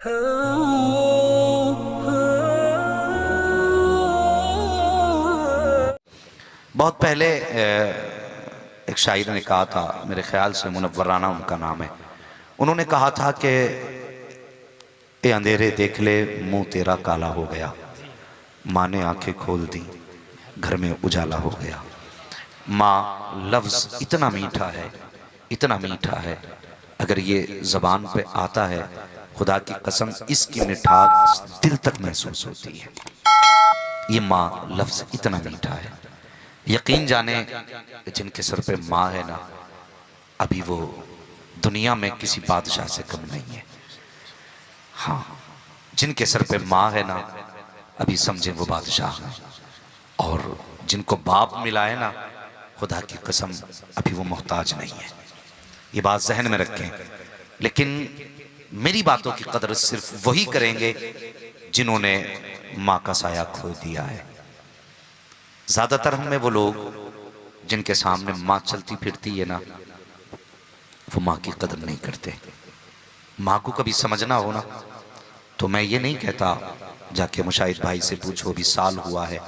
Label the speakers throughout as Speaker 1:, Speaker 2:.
Speaker 1: बहुत पहले एक शायर ने कहा था, मेरे ख्याल से मुनव्वर राना उनका नाम है, उन्होंने कहा था कि ए अंधेरे देख ले मुंह तेरा काला हो गया, माँ ने आंखें खोल दी घर में उजाला हो गया। माँ लफ्ज़ इतना मीठा है, इतना मीठा है, अगर ये ज़बान पे आता है खुदा की कसम इसकी मिठास दिल तक महसूस होती है। ये माँ लफ्ज़ इतना मीठा है। यकीन जाने जिनके सर पे माँ है ना, अभी वो दुनिया में किसी बादशाह से कम नहीं है। हाँ, जिनके सर पे माँ है ना, अभी समझे वो बादशाह है। और जिनको बाप मिला है ना, खुदा की कसम अभी वो मोहताज नहीं है। ये बात जहन में रखें। लेकिन मेरी बातों की कदर सिर्फ वही करेंगे जिन्होंने माँ का साया खो दिया है। ज़्यादातर हमें वो लोग जिनके सामने माँ चलती फिरती है ना, वो माँ की कदर नहीं करते। माँ को कभी समझना हो ना, तो मैं ये नहीं कहता जाके मुशाहिद भाई से पूछो अभी साल हुआ है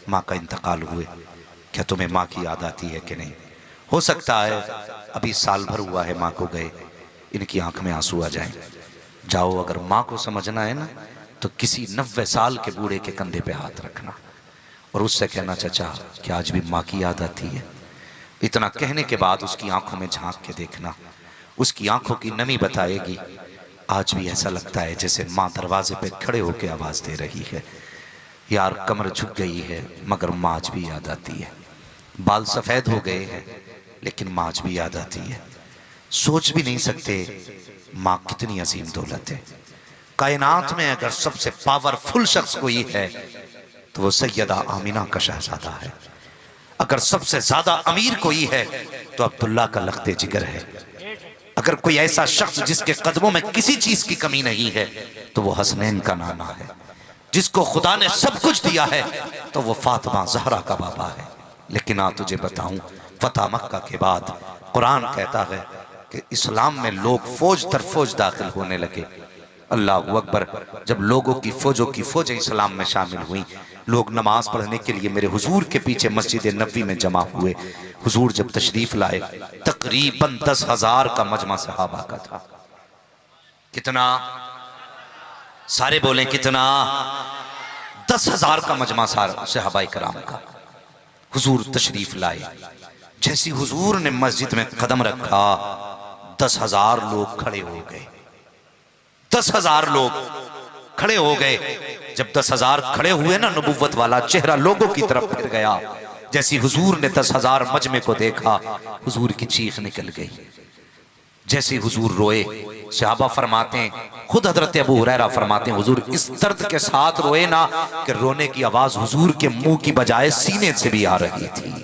Speaker 1: माँ का इंतकाल हुए, क्या तुम्हें माँ की याद आती है कि नहीं। हो सकता है अभी साल भर हुआ है माँ को गए, इनकी आंख में आंसू आ जाएं। जाओ, अगर माँ को समझना है ना, तो किसी 90 साल के बूढ़े के कंधे पे हाथ रखना और उससे कहना, चाचा क्या आज भी माँ की याद आती है। इतना कहने के बाद उसकी आंखों में झांक के देखना, उसकी आंखों की नमी बताएगी आज भी ऐसा लगता है जैसे माँ दरवाजे पे खड़े होकर आवाज दे रही है, यार कमर झुक गई है मगर माँ आज भी याद आती है। बाल सफेद हो गए हैं लेकिन माँ आज भी याद आती है। सोच भी नहीं सकते माँ कितनी अजीम दौलत है। कायनात में अगर सबसे पावरफुल शख्स कोई है तो वो सैयदा आमिना का शहजादा है। अगर सबसे ज्यादा अमीर कोई है तो अब्दुल्ला का लख्ते जिगर है। अगर कोई ऐसा शख्स जिसके कदमों में किसी चीज की कमी नहीं है तो वो हसनैन का नाना है। जिसको खुदा ने सब कुछ दिया है तो वो फातिमा ज़हरा का बाबा है। लेकिन तुझे बताऊं, फतह मक्का के बाद कुरान कहता है कि इस्लाम में लोग फौज दर फौज दाखिल होने लगे। अल्लाह अकबर। जब लोगों की फौजें इस्लाम में शामिल हुई, लोग नमाज पढ़ने के लिए मेरे हुजूर के पीछे मस्जिद नबवी में जमा हुए। हुजूर जब तशरीफ लाए, तकरीबन 10,000 का मजमा सहाबा का था। कितना? सारे बोलें कितना? 10,000 का मजमा सहाबाए कराम का। हुजूर तशरीफ लाए, जैसी हुजूर ने मस्जिद में कदम रखा 10,000 लोग खड़े हो गए। 10,000 लोग खड़े हो गए। जब 10,000 खड़े हुए ना, नबुव्वत वाला चेहरा लोगों की तरफ फिर गया। जैसी हुजूर ने 10,000 मजमे को देखा, हुजूर की चीख निकल गई। जैसे हुजूर रोए, सहाबा फरमाते हैं, खुद हजरत अबू हुरैरा फरमाते हैं, हुजूर इस दर्द के साथ रोए ना कि रोने की आवाज हुजूर के मुंह की बजाय सीने से भी आ रही थी।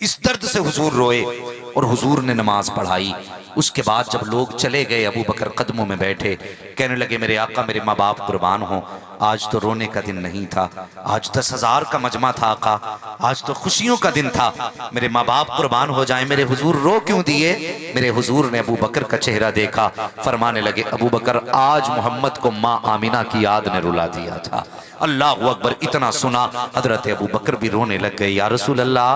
Speaker 1: इस दर्द से हुजूर रोए और हुजूर ने नमाज पढ़ाई। उसके बाद जब लोग चले गए, अबू बकर कदमों में बैठे, कहने लगे मेरे आका मेरे माँ बाप कुर्बान हो, आज तो रोने का दिन नहीं था, आज 10,000 का मजमा था आका, आज तो खुशियों का दिन था, मेरे माँ बाप कुर्बान हो जाएं, मेरे हुजूर रो क्यों दिए। मेरे हुजूर ने अबू बकर का चेहरा देखा, फरमाने लगे अबू बकर आज मोहम्मद को माँ आमिना की याद ने रुला दिया था। अल्लाह अकबर। इतना सुना हजरत अबू बकर भी रोने लग गए, या रसूल अल्लाह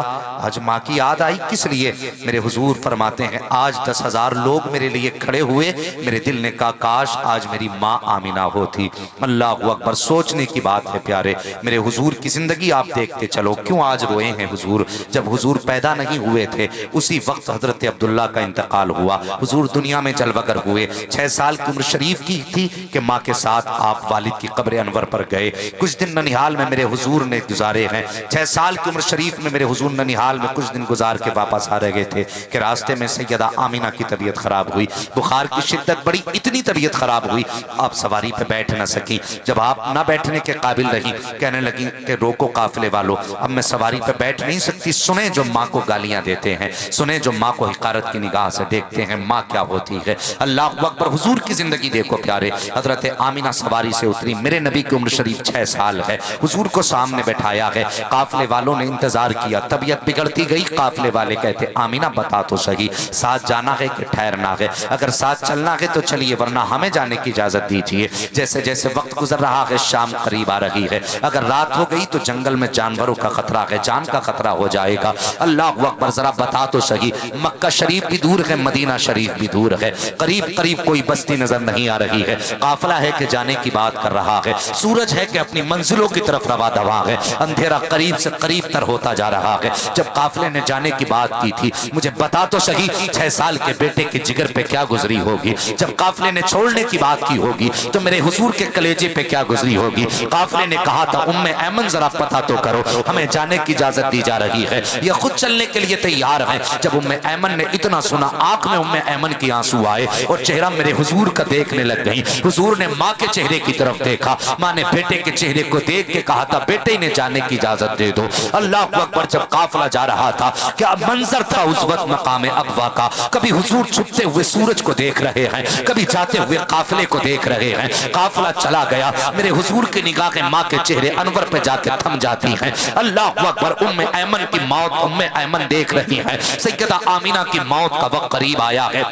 Speaker 1: आज माँ की याद आई किस लिए। मेरे हुजूर फरमाते हैं आज 10,000 लोग मेरे लिए खड़े हुए, मेरे दिल ने कहा काश आज मेरी माँ आमिना होती। अल्लाह अकबर। सोचने की बात है प्यारे, मेरे हुजूर की जिंदगी आप देखते चलो, क्यों आज रोए हैं हुजूर। जब हुजूर पैदा नहीं हुए थे उसी वक्त हजरत अब्दुल्ला का इंतकाल हुआ। हुजूर दुनिया में जलवागर हुए, 6 साल की उम्र शरीफ की थी कि माँ के साथ आप वालिद की कब्र अनवर पर गए। कुछ दिन ननिहाल में मेरे हुजूर ने गुजारे हैं। 6 साल की उम्र शरीफ में मेरे हुजूर ननिहाल में कुछ दिन गुजार के वापस आ रहे थे कि रास्ते में सैयदा आमिना की तबीयत खराब हुई, बुखार की शिद्दत बढ़ी, इतनी तबीयत खराब हुई आप सवारी पे बैठ ना सकी। जब आप ना बैठने के काबिल रही, कहने लगी कि रोको काफिले वालों, अब मैं सवारी पे बैठ नहीं सकती। सुने जो माँ को गालियां देते हैं, सुने जो माँ को हिकारत की निगाह से देखते हैं, माँ क्या होती है। अल्लाह अकबर। हुजूर की जिंदगी देखो प्यारे, हजरत आमिना सवारी से उतरी, मेरे नबी की उम्र शरीफ 6 6 साल है। हुजूर को सामने बैठाया है, काफले वालों ने इंतजार किया, तबीयत बिगड़ती गई। काफले वाले कहते आमीना बता तो सही, साथ जाना है कि ठहरना है? अगर साथ चलना है तो चलिए, वरना हमें जाने की इजाजत दीजिए। जैसे जैसे वक्त गुजर रहा है, शाम करीब आ रही है। अगर रात हो गई तो जंगल में जानवरों का खतरा है, जान का खतरा हो जाएगा। अल्लाह अकबर, जरा बता तो सही, मक्का शरीफ भी दूर है, मदीना शरीफ भी दूर है, करीब करीब कोई बस्ती नजर नहीं आ रही है। काफिला है कि जाने की बात कर रहा है, सूरज है कि अपनी मंजिलों की तरफ रवा दवा है, अंधेरा करीब से करीब तर होता जा रहा है। जब काफिले ने जाने की बात की थी, मुझे बता तो सही 6 साल के बेटे के जिगर पे क्या गुजरी होगी? जब काफिले ने छोड़ने की बात की होगी तो मेरे हुजूर के कलेजे पे क्या गुजरी होगी? काफिले ने कहा था उम्मे ऐमन जरा पता तो करो, हमें जाने की इजाजत दी जा रही है, ये खुद चलने के लिए तैयार है। जब उम्मे ऐमन ने इतना सुना, आंख में उम्मे ऐमन की आंसू आए और चेहरा मेरे हुजूर का देखने लग गई। हुजूर ने माँ के चेहरे की तरफ देखा, माँ ने बेटे के चेहरे को देख के कहा था बेटे ने जाने की इजाजत दे दो। अल्लाह अकबर, जब काफिला जा रहा था, क्या मंजर था उस वक्त मकाम अगवा का। कभी हुजूर छुपते हुए सूरज को देख रहे हैं, कभी जाते हुए काफिले को देख रहे हैं। काफिला चला गया, मेरे हुजूर की निगाहें माँ के चेहरे अनवर पे जाके थम जाती हैं। अल्लाह अकबर, उम्मे ऐमन की मौत उम्मे ऐमन देख रही है। सैयदा आमीना की मौत का वक्त करीब आया है।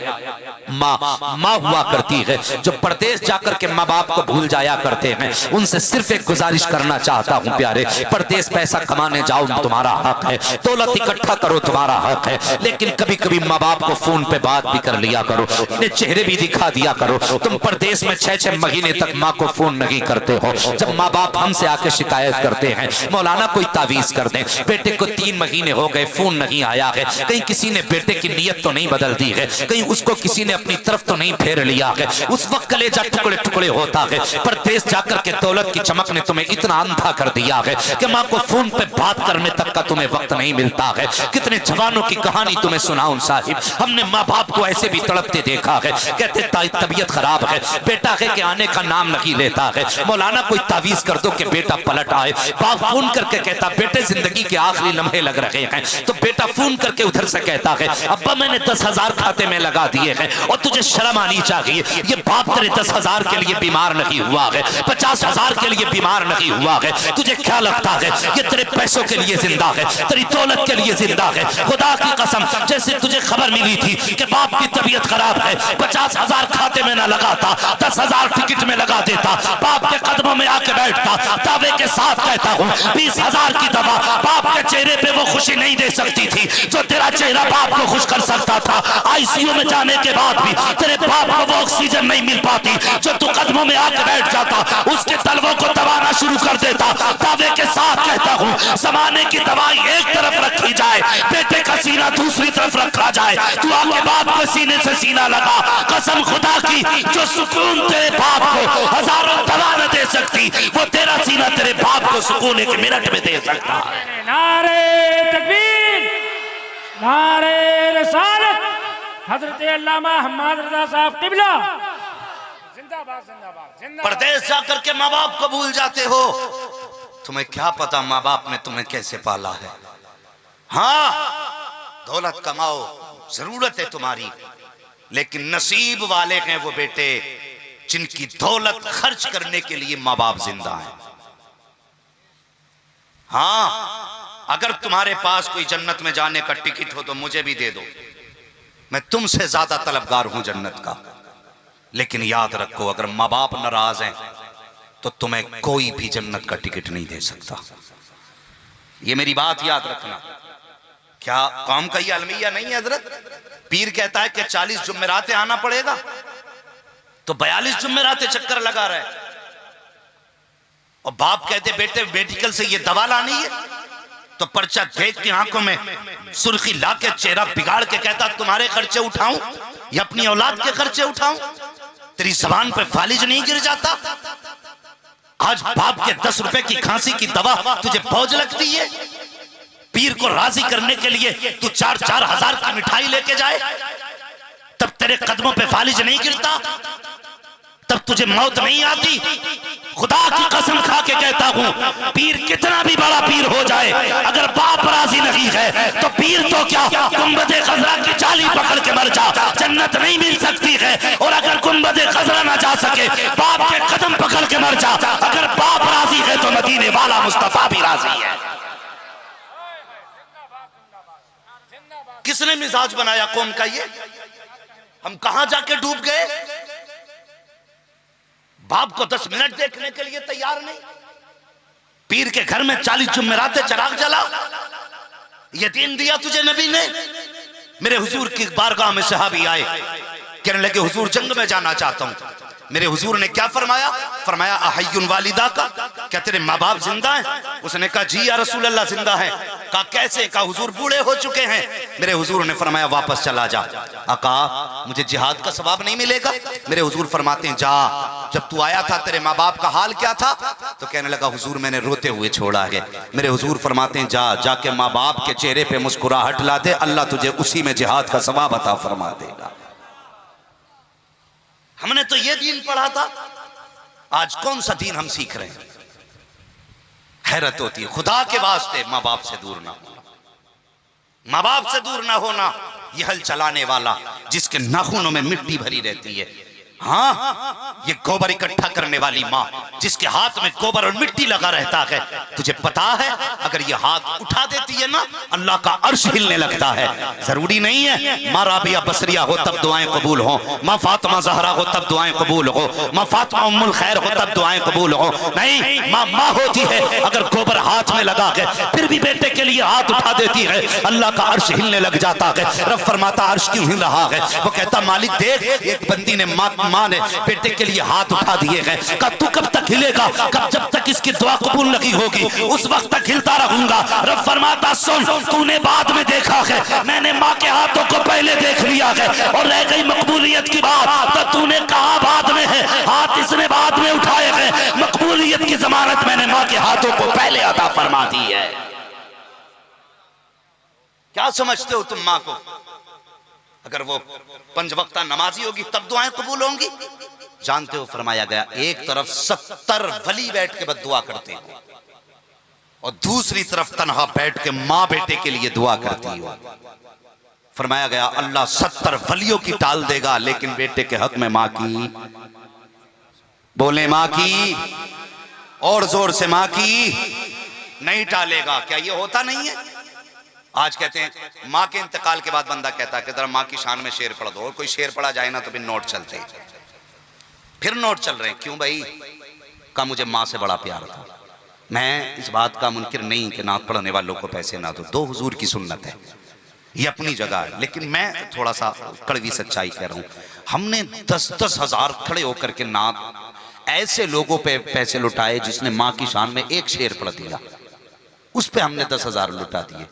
Speaker 1: माँ हुआ करती है जो परदेश जाकर के माँ बाप को भूल जाया करते हैं, उनसे सिर्फ एक गुजारिश करना चाहता हूँ प्यारे, परदेश पैसा कमाने जाओ तुम्हारा हक है, दौलत इकट्ठा करो तुम्हारा हक है, लेकिन कभी कभी माँ बाप को फोन पे बात भी कर लिया करो, इन्हें चेहरे भी दिखा दिया करो। तुम परदेश में 6-6 महीने तक माँ को फोन नहीं करते हो। जब माँ बाप हमसे आके शिकायत करते हैं मौलाना कोई तावीज कर दे, बेटे को 3 महीने हो गए फोन नहीं आया है, कहीं किसी ने बेटे की नीयत तो नहीं बदल दी है, कहीं उसको किसी ने अपनी तरफ तो नहीं फेर लिया है, उस वक्त कलेजा टुकड़े टुकड़े होता है। परदेश जाकर के दौलत की चमक ने तुम्हें इतना अंधा कर दिया है कि माँ को फोन पे बात करने तक का तुम्हें वक्त नहीं मिलता है। कितने जवानों की कहानी तुम्हें सुनाऊं साहिब, हमने माँ बाप को ऐसे भी तड़पते देखा है, कहते तबीयत खराब है, बेटा है कि आने का नाम नहीं लेता है, मौलाना कोई तावीज कर दो कि बेटा पलट आए। बाप फोन करके कहता बेटे जिंदगी के आखिरी लम्हे लग रहे हैं, तो बेटा फोन करके उधर से कहता है अब्बा मैंने 10,000 खाते में लगा दिए हैं और तुझे शर्म आनी चाहिए, ये बाप तेरे 10,000 के लिए बीमार नहीं हुआ है, 50,000 के लिए बीमार नहीं हुआ है, तुझे क्या लगता है ये तेरे पैसों के लिए जिंदा है, तेरी दौलत के लिए जिंदा है? खुदा की कसम, जैसे तुझे खबर मिली थी कि बाप की तबीयत खराब है, 50,000 खाते में ना लगाता, 10,000 टिकट में लगा देता, बाप के कदमों में आके बैठता, दावे के साथ कहता हूँ 20,000 की दवा बाप के चेहरे पे वो खुशी नहीं दे सकती थी जो तेरा चेहरा बाप को खुश कर सकता था। आईसीयू में जाने के बाद भी तेरे बाप को वो ऑक्सीजन नहीं मिल पाती जो तू कदमों में आके बैठ जाता, उसके तलवों को दबाना शुरू कर देता। दावे के साथ कहता हूँ जमाने की दवाई एक तरफ रखी जाए, बेटे का सीना दूसरी तरफ रखा जाए, तू आके बाप के सीने से सीना लगा, कसम खुदा की जो सुकून तेरे बाप को हजारों दवा न दे सकती वो तेरा सीना तेरे बाप को सुकून एक मिनट में दे सकता है।
Speaker 2: नारे तकबीर, नारे रसालत, हजरत अल्लामा हम्माद रजा साहब किबला जिंदाबाद जिंदाबाद जिंदाबाद।
Speaker 1: परदेश जाकर के माँ बाप को भूल जाते हो, तुम्हें क्या पता माँ बाप ने तुम्हें कैसे पाला है। हाँ दौलत कमाओ, जरूरत है तुम्हारी, लेकिन नसीब वाले हैं वो बेटे जिनकी दौलत खर्च करने के लिए माँ बाप जिंदा है। हाँ अगर तुम्हारे पास कोई जन्नत में जाने का टिकट हो तो मुझे भी दे दो, मैं तुमसे ज्यादा तलबगार हूं जन्नत का, लेकिन याद रखो अगर माँ बाप नाराज हैं तो तुम्हें कोई भी जन्नत का टिकट नहीं दे सकता। ये मेरी बात याद रखना। क्या कौम का ये अलमिया नहीं है हजरत? पीर कहता है कि 40 जुम्मेरातें आना पड़ेगा, तो 42 जुम्मेरातें चक्कर लगा रहे, और बाप कहते बेटे मेडिकल से ये दवा लानी है, तो पर्चा देख के आंखों में सुर्खी ला के चेहरा बिगाड़ के कहता तुम्हारे खर्चे उठाऊं या अपनी औलाद के खर्चे उठाऊं? तेरी जबान पे फालिज नहीं गिर जाता? आज बाप के 10 रुपए की खांसी की दवा तुझे फौज लगती है? पीर को राजी करने के लिए तू 4-4 हजार की मिठाई लेके जाए, तब तेरे कदमों पे फालिज नहीं गिरता? तब तुझे मौत नहीं आती? खुदा की कसम खा के कहता हूं, पीर कितना भी बड़ा पीर हो जाए, अगर बाप राजी नहीं है तो पीर तो क्या, गुंबदे खजरा की जाली पकड़ के मर जा, जन्नत नहीं मिल सकती है। और अगर गुंबदे खजरा ना जा सके, बाप के कदम पकड़ के मर जा, अगर बाप राजी है तो मदीने वाला मुस्तफा भी राजी है। किसने मिजाज बनाया कौम का ये? हम कहां जाके डूब गए? बाप को 10 मिनट देखने के लिए तैयार नहीं। पीर के घर में 40 जुम्मेराते चिराग जला। ये दीन दिया तुझे नबी ने। मेरे हुजूर की बारगाह में सहाबी आए, कहने लगे हुजूर जंग में जाना चाहता हूं। मेरे हुजूर ने क्या फरमाया? फरमाया अहय्युन वालिदा का, क्या तेरे माँ बाप जिंदा हैं? उसने कहा जी या रसूल अल्लाह जिंदा है। कहा कैसे? कहा हुजूर बूढ़े हो चुके हैं। मेरे हुजूर ने फरमाया वापस चला जा। कहा मुझे जिहाद का सवाब नहीं मिलेगा? मेरे हुजूर फरमाते हैं जा, जब तू आया था तेरे माँ बाप का हाल क्या था? तो कहने लगा हुजूर मैंने रोते हुए छोड़ा है। मेरे हुजूर फरमाते हैं जा, जाके माँ बाप के चेहरे पे मुस्कुराहट ला दे, अल्लाह तुझे उसी में जिहाद का सवाब अता फरमा देगा। हमने तो ये दीन पढ़ा था, आज कौन सा दीन हम सीख रहे हैं? हैरत होती है। खुदा के वास्ते माँ बाप से दूर ना होना, माँ बाप से दूर ना होना। ये हल चलाने वाला जिसके नाखूनों में मिट्टी भरी रहती है, हाँ ये गोबर इकट्ठा करने वाली माँ जिसके हाथ में गोबर और मिट्टी लगा रहता है, तुझे पता है अगर ये हाथ उठा देती है ना, अल्लाह का अर्श हिलने लगता है। जरूरी नहीं है माँ राबिया बसरिया हो तब दुआएं कबूल हो, माँ फातिमा जहरा हो तब दुआएं कबूल हो, माँ फातिमा उम्मुल खैर हो तब दुआएं कबूल हो। नहीं, माँ माँ होती है, अगर गोबर हाथ में लगा के फिर भी बेटे के लिए हाथ उठा देती है, अल्लाह का अर्श हिलने लग जाता है। रब फरमाता अर्श क्यों हिल रहा है? वो कहता मालिक देख, एक बंदी ने माँ ने बेटे के लिए हाथ उठा दिए हैं। कब तू कब तक हिलेगा? कब जब तक इसकी दुआ कबूल नहीं होगी उस वक्त तक हिलता रहूंगा। रब फरमाता सुन, तूने बाद में देखा है, मैंने माँ के हाथों को पहले देख लिया है, और रह गई मकबूलियत की बात तो तूने कहा बाद में है, हाथ इसने बाद में उठाए हैं, मकबूलियत की जमानत मैंने माँ के हाथों को पहले अता फरमा दी है। क्या समझते हो तुम माँ को? अगर वो 5 वक्ता नमाजी होगी तब दुआएं कबूल होंगी? जानते हो फरमाया गया एक तरफ 70 वली बैठ के बद्दुआ करते हो और दूसरी तरफ तन्हा बैठ के माँ बेटे के लिए दुआ करती हो। फरमाया गया अल्लाह 70 वलियों की टाल देगा, लेकिन बेटे के हक में माँ की, बोले माँ की, और जोर से माँ की नहीं टालेगा। क्या ये होता नहीं है? आज कहते हैं माँ के इंतकाल के बाद बंदा कहता है कि जरा माँ की शान में शेर पढ़ दो, और कोई शेर पढ़ा जाए ना तो फिर नोट चलते, फिर नोट चल रहे हैं। क्यों भाई? का मुझे माँ से बड़ा प्यार था। मैं इस बात का मुनकिर नहीं कि नात पढ़ने वालों को पैसे ना दो हुजूर की सुन्नत है, ये अपनी जगह है, लेकिन मैं थोड़ा सा कड़वी सच्चाई कह रहा हूँ। हमने 10-10 हजार खड़े होकर के नात ऐसे लोगों पे पैसे लुटाए जिसने माँ की शान में एक शेर पढ़ दिया, उस पे हमने 10 हजार लुटा दिए।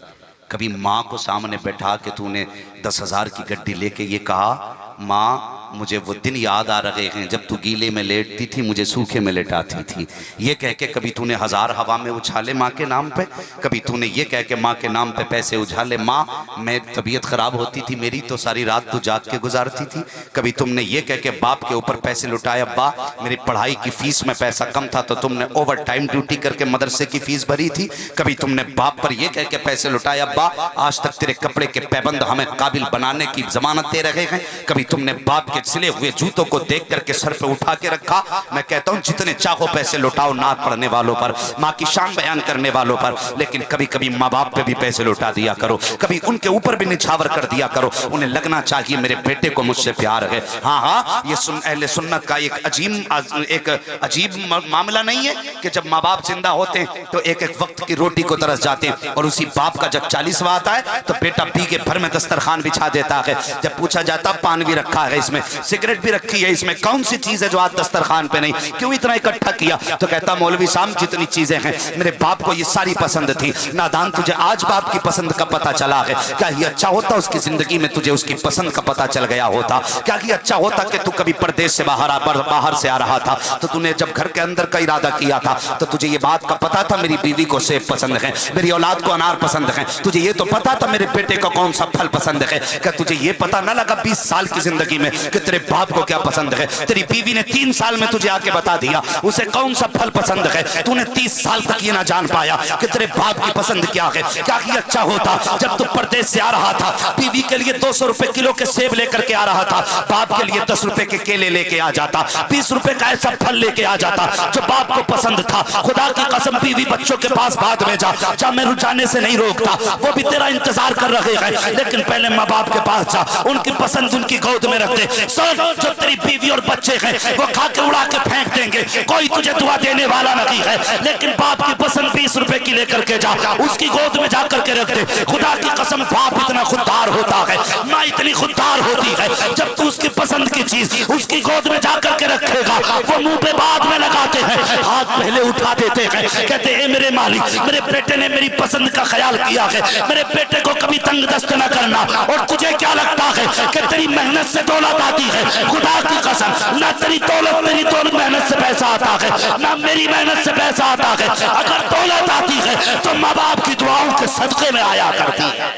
Speaker 1: कभी माँ को सामने बैठा के तूने 10 हजार की गड्डी लेके ये कहा माँ मुझे वो दिन याद आ रहे हैं जब तू गीले में लेटती थी, मुझे सूखे में लेटाती थी, ये कह के कभी तूने 1000 हवा में उछाले माँ के नाम पे? कभी तूने ये कह के माँ के नाम पे पैसे उछाले, माँ मैं तबीयत खराब होती थी मेरी तो सारी रात तू जाग के गुजारती थी? कभी तुमने ये कह के बाप के ऊपर पैसे लुटाए, अब्बा मेरी पढ़ाई की फीस में पैसा कम था तो तुमने ओवर टाइम ड्यूटी करके मदरसे की फीस भरी थी? कभी तुमने बाप पर यह कह के पैसे लुटाए, अब्बा आज तक तेरे कपड़े के पैबंद हमें काबिल बनाने की जमानत दे रहे हैं? कभी तुमने बाप के सिले हुए जूतों को देख करके सर पे उठा के रखा? मैं कहता हूं जितने चाहो पैसे लुटाओ नात पढ़ने वालों पर, माँ की शान बयान करने वालों पर, लेकिन कभी कभी माँ बाप पे भी पैसे लुटा दिया करो, कभी उनके ऊपर भी निछावर कर दिया करो। उन्हें लगना चाहिए मेरे बेटे को मुझसे प्यार है। हाँ हाँ, ये अहले सुन्नत का एक अजीब मामला नहीं है कि जब माँ बाप जिंदा होते हैं तो एक एक वक्त की रोटी को तरस जाते हैं, और उसी बाप का जब 40वां आता है तो बेटा बीघे भर में दस्तरखान बिछा देता है। जब पूछा जाता पान भी रखा है इसमें, सिगरेट भी रखी है इसमें, कौन सी चीज है जो आज दस्तरखान पे नहीं, क्यों इतना इकट्ठा किया? तो कहता मौलवी साहब जितनी चीजें हैं मेरे बाप को ये सारी पसंद थी। नादान, तुझे आज बाप की पसंद का पता चला है? क्या ये अच्छा होता उसकी जिंदगी में तुझे उसकी पसंद का पता चल गया होता? क्या ये अच्छा होता कि तू कभी परदेश से बाहर से आ रहा था तो तूने जब घर के अंदर का इरादा किया था तो तुझे ये बात का पता था मेरी बीवी को सेब पसंद है, मेरी औलाद को अनार पसंद है, तुझे ये तो पता था मेरे बेटे को कौन सा फल पसंद है? क्या तुझे ये पता ना लगा 20 साल की जिंदगी में कि तेरे बाप को क्या पसंद है। तेरी बीवी ने 3 साल में तुझे आके बता दिया उसे कौन सा फल पसंद है। तूने 30 साल तक ये ना जान पाया कि तेरे बाप की पसंद क्या है। क्या ही अच्छा होता जब तू परदेश से आ रहा था, बीवी के लिए 200 रुपए किलो के सेब लेकर के आ रहा था, बाप के लिए 10 रुपए के केले लेके आ जाता, 20 रुपए का ऐसा फल लेके आ जाता जो बाप को पसंद था। खुदा की कसम बीवी बच्चों के पास बाद में जा मैं रुझाने से नहीं रोकता, वो भी तेरा इंतजार कर रहे हैं, लेकिन पहले माँ बाप के पास जा, उनकी पसंद उनकी गोद में रख दे। जो तेरी बीवी और बच्चे हैं वो खा के उड़ा के फेंक देंगे, कोई तुझे दुआ देने वाला नहीं है, लेकिन बाप की पसंद 20 रुपए की लेकर के जा, उसकी गोद में जाकर के रख दे। खुदा की कसम बाप इतना खुददार होता है, माँ इतनी खुददार होती है, जब तू उसकी पसंद की चीज उसकी गोद में जाकर के रखेगा, वो मुंह पे बाद में लगाते हैं, हाथ पहले उठा देते हैं, कहते हैं मेरे मालिक मेरे बेटे ने मेरी पसंद का ख्याल किया है, मेरे बेटे को कभी तंग दस्त न करना। और तुझे क्या लगता है कि तेरी मेहनत से दौलत आती है? खुदा की कसम ना तेरी दौलत मेरी दौलत मेहनत से पैसा आता है, ना मेरी मेहनत से पैसा आता है। अगर दौलत आती है तो माँ बाप की दुआओं के सदके में आया करती है।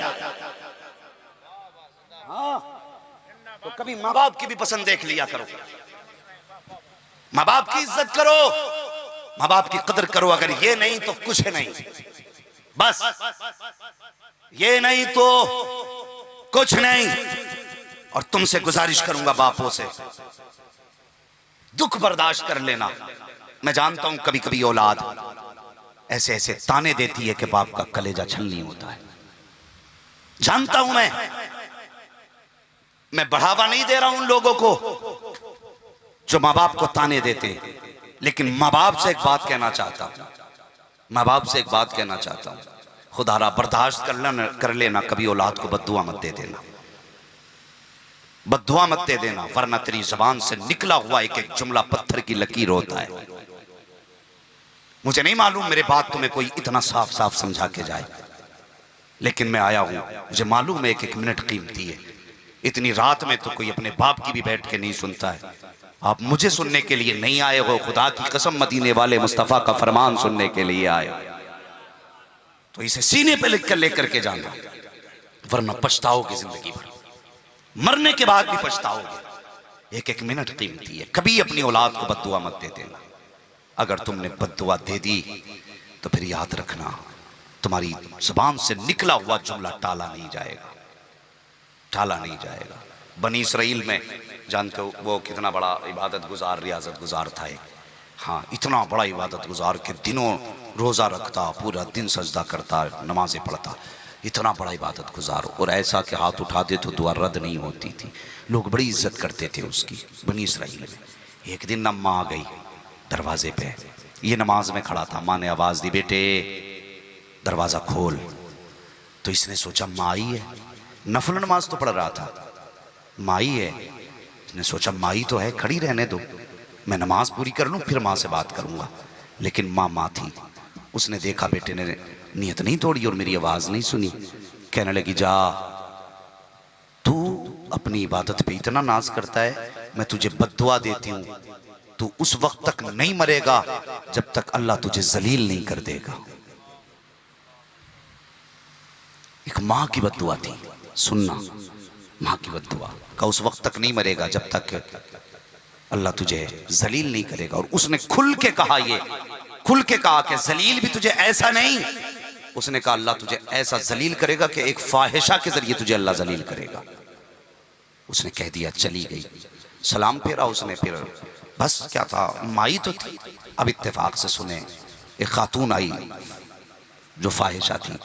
Speaker 1: तो कभी माँ बाप की भी पसंद देख लिया करो, माँ बाप की इज्जत करो, माँ बाप की कदर करो। अगर ये नहीं तो कुछ नहीं, बस ये नहीं तो कुछ नहीं। और तुमसे गुजारिश करूंगा बापों से, दुख बर्दाश्त कर लेना। मैं जानता हूं कभी कभी औलाद ऐसे ऐसे ताने देती है कि बाप का कलेजा छलनी होता है, जानता हूं मैं बढ़ावा नहीं दे रहा हूं उन लोगों को जो माँ बाप को ताने देते हैं, लेकिन माँ बाप से एक बात कहना चाहता हूं, माँ बाप से एक बात कहना चाहता हूं, खुदारा बर्दाश्त कर लेना, कभी औलाद को बद्दुआ मत दे देना, बद्दुआ मत दे देना, वरना तेरी जबान से निकला हुआ एक एक जुमला पत्थर की लकीर होता है। मुझे नहीं मालूम मेरे बात तुम्हें कोई इतना साफ साफ समझा के जाए, लेकिन मैं आया हूं, मुझे मालूम है एक एक मिनट कीमती है। इतनी रात में तो कोई अपने बाप की भी बैठ के नहीं सुनता है, आप मुझे सुनने के लिए नहीं आए हो, खुदा की कसम मदीने वाले मुस्तफा का फरमान सुनने के लिए आए हो, तो इसे सीने पे लिख कर लेकर के जाना, वरना पछताओगे जिंदगी भर, मरने के बाद भी पछताओगे। एक एक मिनट कीमती है, कभी अपनी औलाद को बद्दुआ मत दे देना। अगर तुमने बद्दुआ दे दी तो फिर याद रखना तुम्हारी जुबान से निकला हुआ जुमला टाला नहीं जाएगा, टाला नहीं जाएगा। बनी इसराइल में जानते हो वो कितना बड़ा इबादत गुजार रियाजत गुजार था एक, हाँ इतना बड़ा इबादत गुजार के दिनों रोज़ा रखता, पूरा दिन सजदा करता, नमाजें पढ़ता, इतना बड़ा इबादत गुजार, और ऐसा कि हाथ उठाते तो दुआ रद्द नहीं होती थी, लोग बड़ी इज्जत करते थे उसकी। बनी इसराइल में एक दिन अम्मा आ गई दरवाजे पे, ये नमाज में खड़ा था, माँ ने आवाज़ दी बेटे दरवाज़ा खोल, तो इसने सोचा माँ आई है, नफल नमाज तो पढ़ रहा था, माँ ही है, इसने सोचा माँ ही तो है, खड़ी रहने दो, मैं नमाज पूरी कर लूँ फिर माँ से बात करूँगा। लेकिन माँ थी, उसने देखा बेटे ने नियत नहीं तोड़ी और मेरी आवाज़ नहीं सुनी, कहने लगी जा तू अपनी इबादत पे इतना नाज करता है, मैं तुझे बद्दुआ देती हूँ, तू उस वक्त तक नहीं मरेगा जब तक अल्लाह तुझे जलील नहीं कर देगा। एक माँ की बद्दुआ थी, सुनना, माँ की बद्दुआ का उस वक्त तक नहीं मरेगा जब तक अल्लाह तुझे जलील नहीं करेगा। और उसने खुल के कहा, ये खुल के कहा कि जलील भी तुझे ऐसा नहीं, उसने कहा अल्लाह तुझे ऐसा जलील करेगा कि एक फाहिशा के जरिए तुझे अल्लाह जलील करेगा। उसने कह दिया, चली गई, सलाम फेरा उसने, फिर बस क्या था, माई तो थी। अब इत्तेफाक से सुने, एक खातून आई जो फाहिशा थी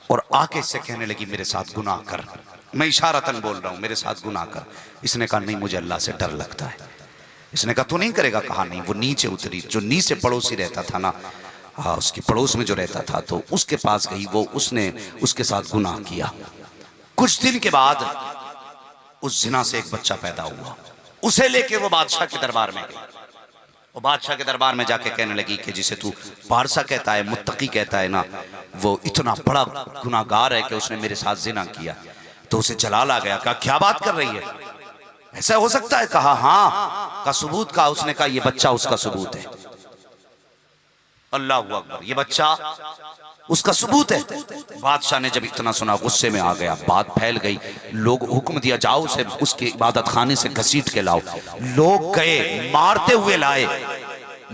Speaker 1: और आके इससे कहने लगी मेरे साथ गुनाह कर, मैं इशारतन बोल रहा हूँ, मेरे साथ गुनाह कर। इसने कहा नहीं मुझे अल्लाह से डर लगता है। इसने कहा तू नहीं करेगा, कहा नहीं। वो नीचे उतरी, जो नीचे पड़ोसी रहता था ना, हाँ उसकी पड़ोस में जो रहता था, तो उसके पास गई, वो उसने उसके साथ गुनाह किया। कुछ दिन के बाद उस जिना से एक बच्चा पैदा हुआ, उसे लेके वो बादशाह के दरबार में गई। वो बादशाह के दरबार में जाके कहने लगी कि जिसे तू पारसा कहता है, मुत्तकी कहता है ना, वो इतना बड़ा गुनाहगार है कि उसने मेरे साथ जिना किया। तो उसे जलाल आ गया, कहा क्या बात कर रही है, ऐसा हो सकता है? कहा हाँ। का सबूत? कहा, उसने कहा ये बच्चा उसका सबूत है। अल्लाह हू अकबर, ये बच्चा उसका सबूत है। बादशाह ने जब इतना सुना गुस्से में आ गया, बात फैल गई, लोग हुक्म दिया जाओ उसे उसके इबादत खाने से घसीट के लाओ। लोग गए, मारते हुए लाए,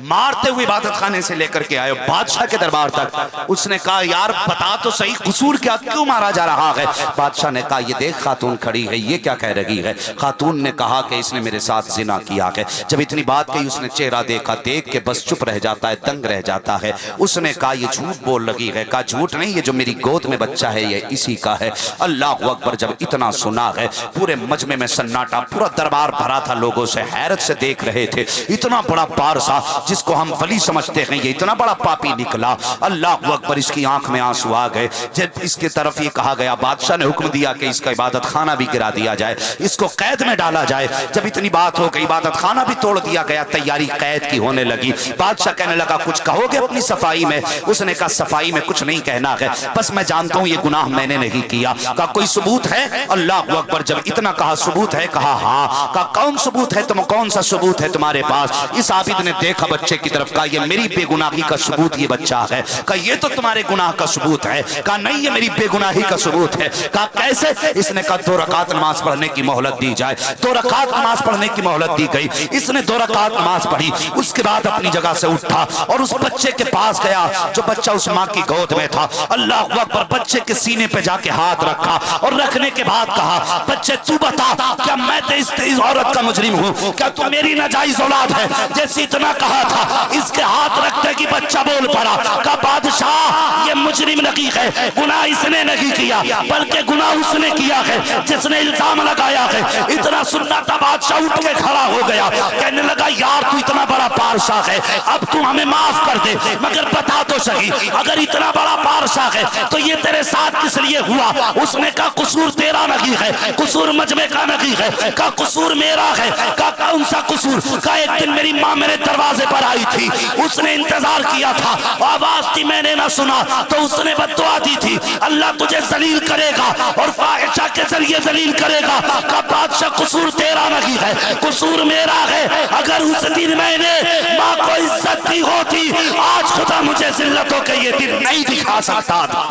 Speaker 1: मारते हुए इबादत खाने से लेकर के आए बादशाह के दरबार तक। उसने कहा यार बता तो सही कसूर क्या, क्यों मारा जा रहा है? बादशाह ने कहा ये देख खातून खड़ी है, ये क्या कह रही है? खातून ने कहा कि इसने मेरे साथ जिना किया है। जब इतनी बात कही उसने चेहरा देखा, देख के बस चुप रह जाता है, दंग रह जाता है। उसने कहा ये झूठ बोल लगी है। कहा झूठ नहीं, ये जो मेरी गोद में बच्चा है ये इसी का है। अल्लाह अकबर। जब इतना सुना है पूरे मजमे में सन्नाटा, पूरा दरबार भरा था लोगों से, हैरत से देख रहे थे। इतना बड़ा पारसा जिसको हम वली समझते हैं ये इतना बड़ा पापी निकला। अल्लाह अकबर। इसकी आंख में आंसू आ गए। जब इसके तरफ ये कहा गया, बादशाह ने हुक्म दिया कि इसका इबादत खाना भी गिरा दिया जाए, इसको कैद में डाला जाए। जब इतनी बात हो गई, इबादत खाना भी तोड़ दिया गया, तैयारी कैद की होने लगी। बादशाह कहने लगा कुछ कहोगे अपनी सफाई में? उसने कहा सफाई में कुछ नहीं कहना है, बस मैं जानता हूं ये गुनाह मैंने नहीं किया। कहा कोई सबूत है? अल्लाह अकबर। जब इतना कहा सबूत है? कहा हाँ। कहा कौन सबूत है? तुम कौन सा सबूत है तुम्हारे पास? इस आबिद ने देखा बच्चे की तरफ, कहा ये मेरी बेगुनाही का सबूत ये बच्चा है। कहा ये तो तुम्हारे गुनाह का सबूत है। कहा नहीं ये मेरी बेगुनाही का सबूत है। कहा कैसे? इसने कहा 2 रकात नमाज पढ़ने की मोहलत दी जाए। 2 रकात नमाज पढ़ने की मोहलत दी गई। इसने 2 रकात नमाज पढ़ी, उसके बाद अपनी जगह से उठा और उस बच्चे के पास गया जो बच्चा उस माँ की गोद में था। अल्लाह अकबर। बच्चे के सीने पे जाके हाथ रखा और रखने के बाद कहा बच्चे तू बता क्या मैं इस औरत का मुजरिम हूँ? क्या तू मेरी नाजायज औलाद है? जैसे इतना कहा था इसके हाथ रखते कि बच्चा बोल पड़ा, का बादशाह ये मुजरिम नहीं है, गुनाह इसने नहीं किया बल्कि गुनाह उसने किया है जिसने इल्जाम लगाया है। इतना सुनना था बादशाह उठ के खड़ा हो गया, कहने लगा यार तू इतना बड़ा पारसा है, अब तू हमें माफ कर दे, मगर बता तो सही अगर इतना बड़ा पारसा है तो ये तेरे साथ किस लिए हुआ? उसने कहा कसूर तेरा नहीं है, कसूर मजमे का नहीं है। का कसूर मेरा है। का कौन सा कसूर? का एक दिन मेरी माँ मेरे दरवाजे पर आई थी, उसने इंतजार किया था, आवाज थी मैंने ना सुना तो उसने बद्दुआ दी थी अल्लाह तुझे जलील करेगा और फाहिशा के जरिए जलील करेगा। का बादशाह कसूर तेरा नहीं है, कसूर मेरा है। अगर उस दिन मैंने माँ को इज्जत दी होती आज खुदा मुझे जिल्लतों के ये दिन नहीं दिखा सकता था।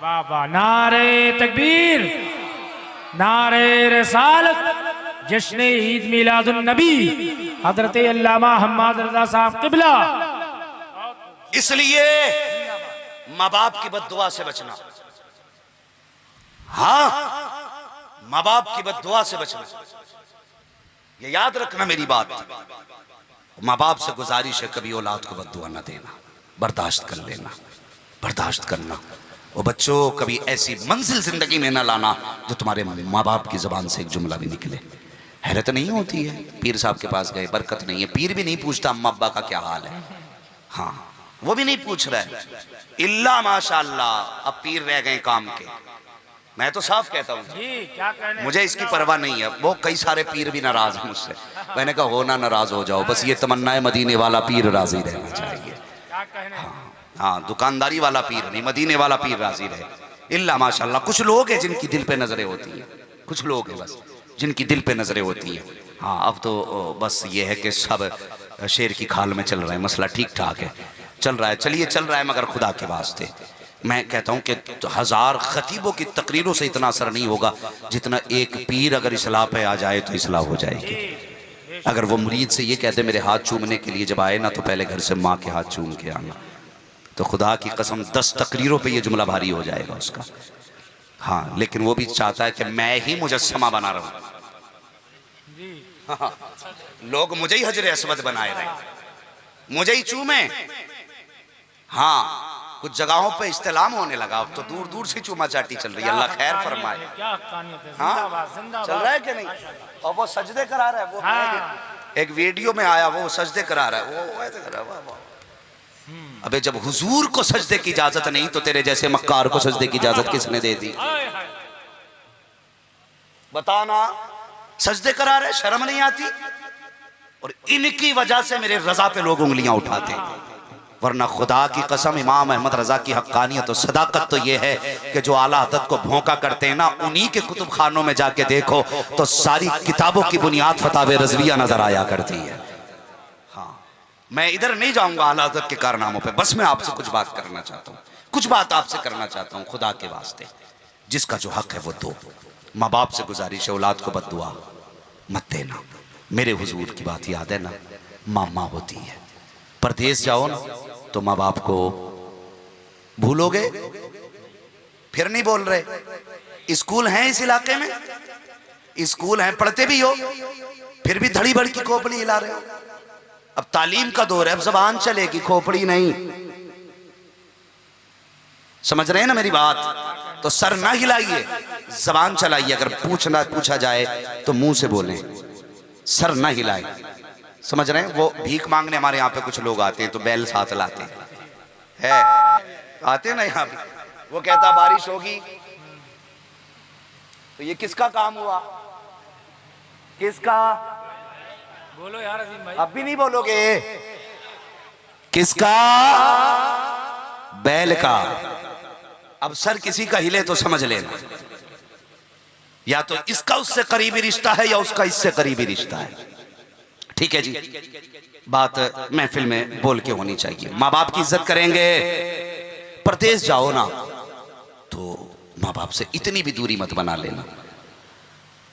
Speaker 2: वाह वाह, नारे तकबीर, नारे रिसालत, जश्न ईद मिलादुन नबी हजरत अल्लामा हम्माद रज़ा साहब किबला।
Speaker 1: इसलिए माँ बाप की बद्दुआ से बचना, हाँ माँ बाप की बद्दुआ से बचना, ये याद रखना मेरी बात। माँ बाप से गुजारिश है कभी औलाद को बद्दुआ न देना, बर्दाश्त कर लेना, बर्दाश्त करना। वो बच्चों कभी ऐसी मंजिल जिंदगी में न लाना जो तुम्हारे माँ बाप की जबान से एक जुमला भी निकले। हैरत नहीं होती है, पीर साहब के पास गए बरकत नहीं है, पीर भी नहीं पूछता अम्मा अब्बा का क्या हाल है, हाँ वो भी नहीं पूछ रहा है, इल्ला माशाअल्लाह अब पीर रह गए काम के। मैं तो साफ कहता हूँ मुझे इसकी परवाह नहीं है, वो कई सारे पीर भी नाराज हैं मुझसे, मैंने कहा हो ना नाराज हो जाओ, बस ये तमन्ना है मदीने वाला पीर राजी रहना चाहिए। हाँ दुकानदारी वाला पीर नहीं, मदीने वाला पीर राजी रहे। इल्ला माशाअल्लाह कुछ लोग हैं जिनकी दिल पे नजरें होती हैं, कुछ लोग हैं बस जिनकी दिल पे नजरें होती हैं। हाँ अब तो बस ये है कि सब शेर की खाल में चल रहा है, मसला ठीक ठाक है, चल रहा है, चलिए चल रहा है, मगर खुदा के वास्ते मैं कहता हूँ कि 1000 खतीबों की तकरीरों से इतना असर नहीं होगा जितना एक पीर अगर इस्लाह पे आ जाए तो इस्लाह हो जाएगी। अगर वो मुरीद से ये कहते मेरे हाथ चूमने के लिए जब आए ना तो पहले घर से माँ के हाथ चूम के आना, तो खुदा की कसम 10 तकरीरों पे ये जुमला भारी हो जाएगा उसका। हाँ लेकिन वो भी चाहता है कि मैं ही मुजस्समा बना रहा हूँ, हाँ, लोग मुझे ही हजर असवद बनाए रहे, मुझे ही चूमे। हाँ कुछ जगहों पे इस्तेलाम होने लगा, अब तो दूर दूर से चूमा चाटी चल रही है, अल्लाह खैर फरमाए। हाँ चल रहा है कि नहीं? और वो सजदे करा रहा है, वो हाँ। एक वीडियो में आया वो सजदे करा रहा है, वो ऐसे कर रहा है। अबे जब हुजूर को सजदे की इजाजत नहीं तो तेरे जैसे मक्कार को सजदे की इजाजत किसने दे दी? बताना, सजदे करा रहे, शर्म नहीं आती? और इनकी वजह से मेरे रजा पे लोग उंगलियां उठाते, वरना खुदा की कसम इमाम अहमद रजा की हक्कानियत और सदाकत तो ये है कि जो आला हज़रत को भौंका करते हैं ना, उन्हीं के कुतुब खानों में जाके देखो तो सारी किताबों की बुनियाद फतावे रज़विया नजर आया करती है। हाँ मैं इधर नहीं जाऊंगा आला हज़रत के कारनामों पे, बस मैं आपसे कुछ बात करना चाहता हूँ। कुछ बात आपसे करना चाहता हूं खुदा के वास्ते, जिसका जो हक है वो दो। माँ बाप से गुजारिश है, औलाद को बद्दुआ मत देना। मेरे हुजूर की बात याद है ना, माँ होती है। परदेश जाओ ना तो माँ बाप को भूलोगे, फिर नहीं बोल रहे। स्कूल हैं इस इलाके में, स्कूल हैं, पढ़ते भी हो, फिर भी धड़ी भड़ की खोपड़ी हिला रहे हो। अब तालीम का दौर है, अब जबान चलेगी, खोपड़ी नहीं। समझ रहे हैं ना मेरी बात? तो सर ना हिलाइए, जबान चलाइए। अगर पूछा जाए तो मुंह से बोलें, सर ना हिलाए। समझ रहे हैं? वो भीख मांगने हमारे यहाँ पे कुछ लोग आते हैं तो बैल साथ लाते हैं, आते हैं ना यहाँ पे। वो कहता बारिश होगी तो ये किसका काम हुआ? किसका?
Speaker 2: बोलो यार अजीम भाई।
Speaker 1: अब भी नहीं बोलोगे? किसका? बैल का। अब सर किसी का हिले तो समझ लेना, या तो इसका उससे करीबी रिश्ता है या उसका इससे करीबी रिश्ता है। ठीक है जी, बात महफिल में बोल के होनी चाहिए। माँ बाप की इज्जत करेंगे। परदेश जाओ ना तो माँ बाप से इतनी भी दूरी मत बना लेना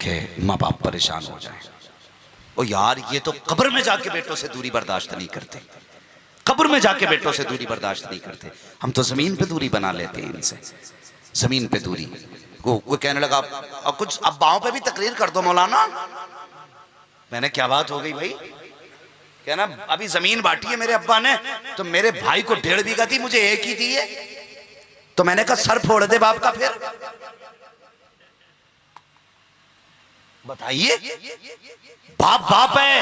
Speaker 1: कि माँ बाप परेशान हो जाए। ओ यार, ये तो कब्र में जाके बेटों से दूरी बर्दाश्त नहीं करते, कब्र में जाके बेटों से दूरी बर्दाश्त नहीं करते। हम तो जमीन पे दूरी बना लेते हैं इनसे, जमीन पे दूरी। वो कहने लगा अब कुछ अब्बाओं पे भी तकरीर कर दो मौलाना। मैंने क्या बात हो गई भाई? कहना अभी जमीन बांटी है मेरे अब्बा ने, तो मेरे भाई को 1.5 बीघा थी, मुझे 1 ही दी है। तो मैंने कहा सर फोड़ दे बाप का। फिर बताइए, बाप बाप है,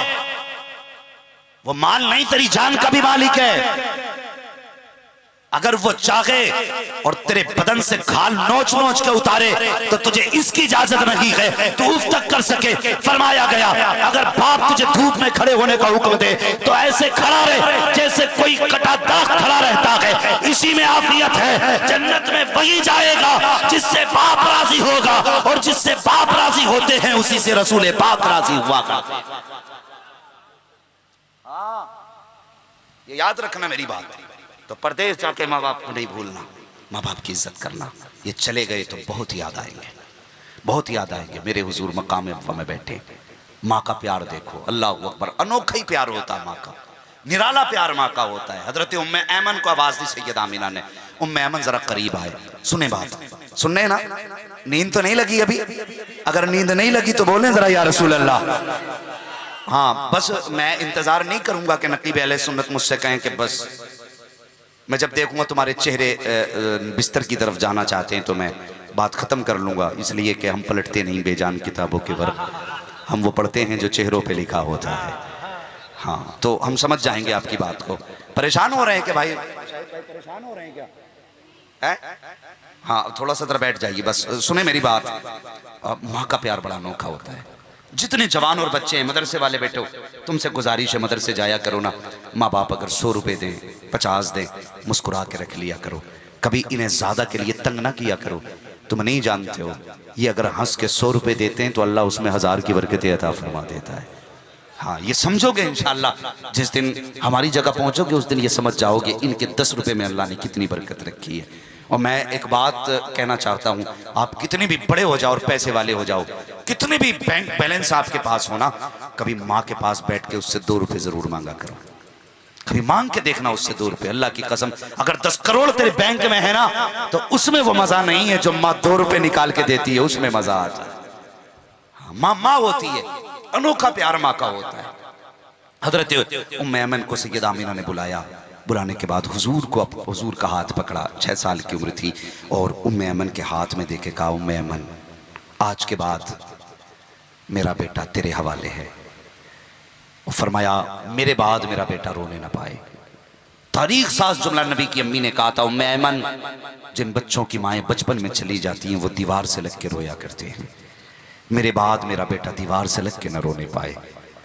Speaker 1: वो माल नहीं, तेरी जान का भी मालिक है। अगर वो चाहे और तेरे बदन से खाल नोच नोच के उतारे तो तुझे इसकी इजाजत नहीं है तो उफ तक कर सके। फरमाया गया अगर बाप तुझे धूप में खड़े होने का हुक्म दे तो ऐसे खड़ा रहे जैसे कोई कटा दाग खड़ा रहता है। इसी में आफियत है। जन्नत में वही जाएगा जिससे बाप राजी होगा, और जिससे बाप राजी होते हैं उसी से रसूल पाक राजी हुआ करते। ये याद रखना मेरी बात। तो परदेश जाके माँ बाप को नहीं भूलना, माँ बाप की इज्जत करना। ये चले गए तो बहुत याद आएंगे, बहुत याद आएंगे। मेरे हुजूर मकाम अफ़ा में बैठे, माँ का प्यार देखो, अल्लाह अकबर। अनोखा ही प्यार होता है माँ का, निराला प्यार माँ का होता है। हजरत उम्मे ऐमन को आवाज दी सैयदा आमिना ने। उम्मे ऐमन जरा करीब आए, सुने बात, सुनने ना। नींद तो नहीं लगी अभी? अगर नींद नहीं लगी तो बोलें जरा या रसूल अल्लाह। हाँ, बस मैं इंतजार नहीं करूंगा कि नकीब अहले सुन्नत मुझसे कहें कि बस मैं जब देखूंगा तुम्हारे चेहरे बिस्तर की तरफ जाना चाहते हैं तो मैं बात ख़त्म कर लूँगा। इसलिए कि हम पलटते नहीं बेजान किताबों के वर्क, हम वो पढ़ते हैं जो चेहरों पे लिखा होता है। हाँ, तो हम समझ जाएंगे आपकी बात को। परेशान हो रहे हैं कि भाई? परेशान हो रहे हैं क्या? है? हाँ, थोड़ा सा जरा बैठ जाइए, बस सुने मेरी बात। माँ का प्यार बड़ा अनोखा होता है। जितने जवान और बच्चे हैं मदरसे वाले बेटो, तुमसे गुजारिश है मदरसे जाया करो ना। माँ बाप अगर 100 रुपये दें, 50 दें, मुस्कुरा के रख लिया करो। कभी इन्हें ज़्यादा के लिए तंग ना किया करो। तुम नहीं जानते हो, ये अगर हंस के 100 रुपये देते हैं तो अल्लाह उसमें 1000 की बरकतें अता फरमा देता है। हाँ, ये समझोगे इंशाअल्लाह। जिस दिन हमारी जगह पहुँचोगे उस दिन ये समझ जाओगे इनके 10 रुपये में अल्लाह ने कितनी बरकत रखी है। और मैं एक बात कहना चाहता हूँ, आप कितने भी बड़े हो जाओ और पैसे वाले हो जाओ, कितने भी बैंक बैलेंस आपके पास हो ना, कभी माँ के पास बैठ के उससे 2 रुपये जरूर मांगा करो। कभी मांग के देखना उससे 2 रुपये। अल्लाह की कसम, अगर 10 करोड़ तेरे बैंक में है ना तो उसमें वो मजा नहीं है जो माँ 2 रुपये निकाल के देती है, उसमें मजा आता है। माँ माँ होती है, अनोखा प्यार माँ का होता है। हजरत उम्मे ऐमन को सैयदा आमिना ने बुलाया। बुलाने के बाद हुजूर को, हुजूर का हाथ पकड़ा। 6 साल की उम्र थी और उम्मे ऐमन के हाथ में देके कहा, उम्मे ऐमन आज के बाद मेरा बेटा तेरे हवाले है। और फरमाया मेरे बाद मेरा बेटा रोने ना पाए। तारीख साज जुमला नबी की अम्मी ने कहा था, उम्मे ऐमन जिन बच्चों की माएँ बचपन में चली जाती हैं वो दीवार से लग के रोया करते हैं। मेरे बाद मेरा बेटा दीवार से लग के न रोने पाए।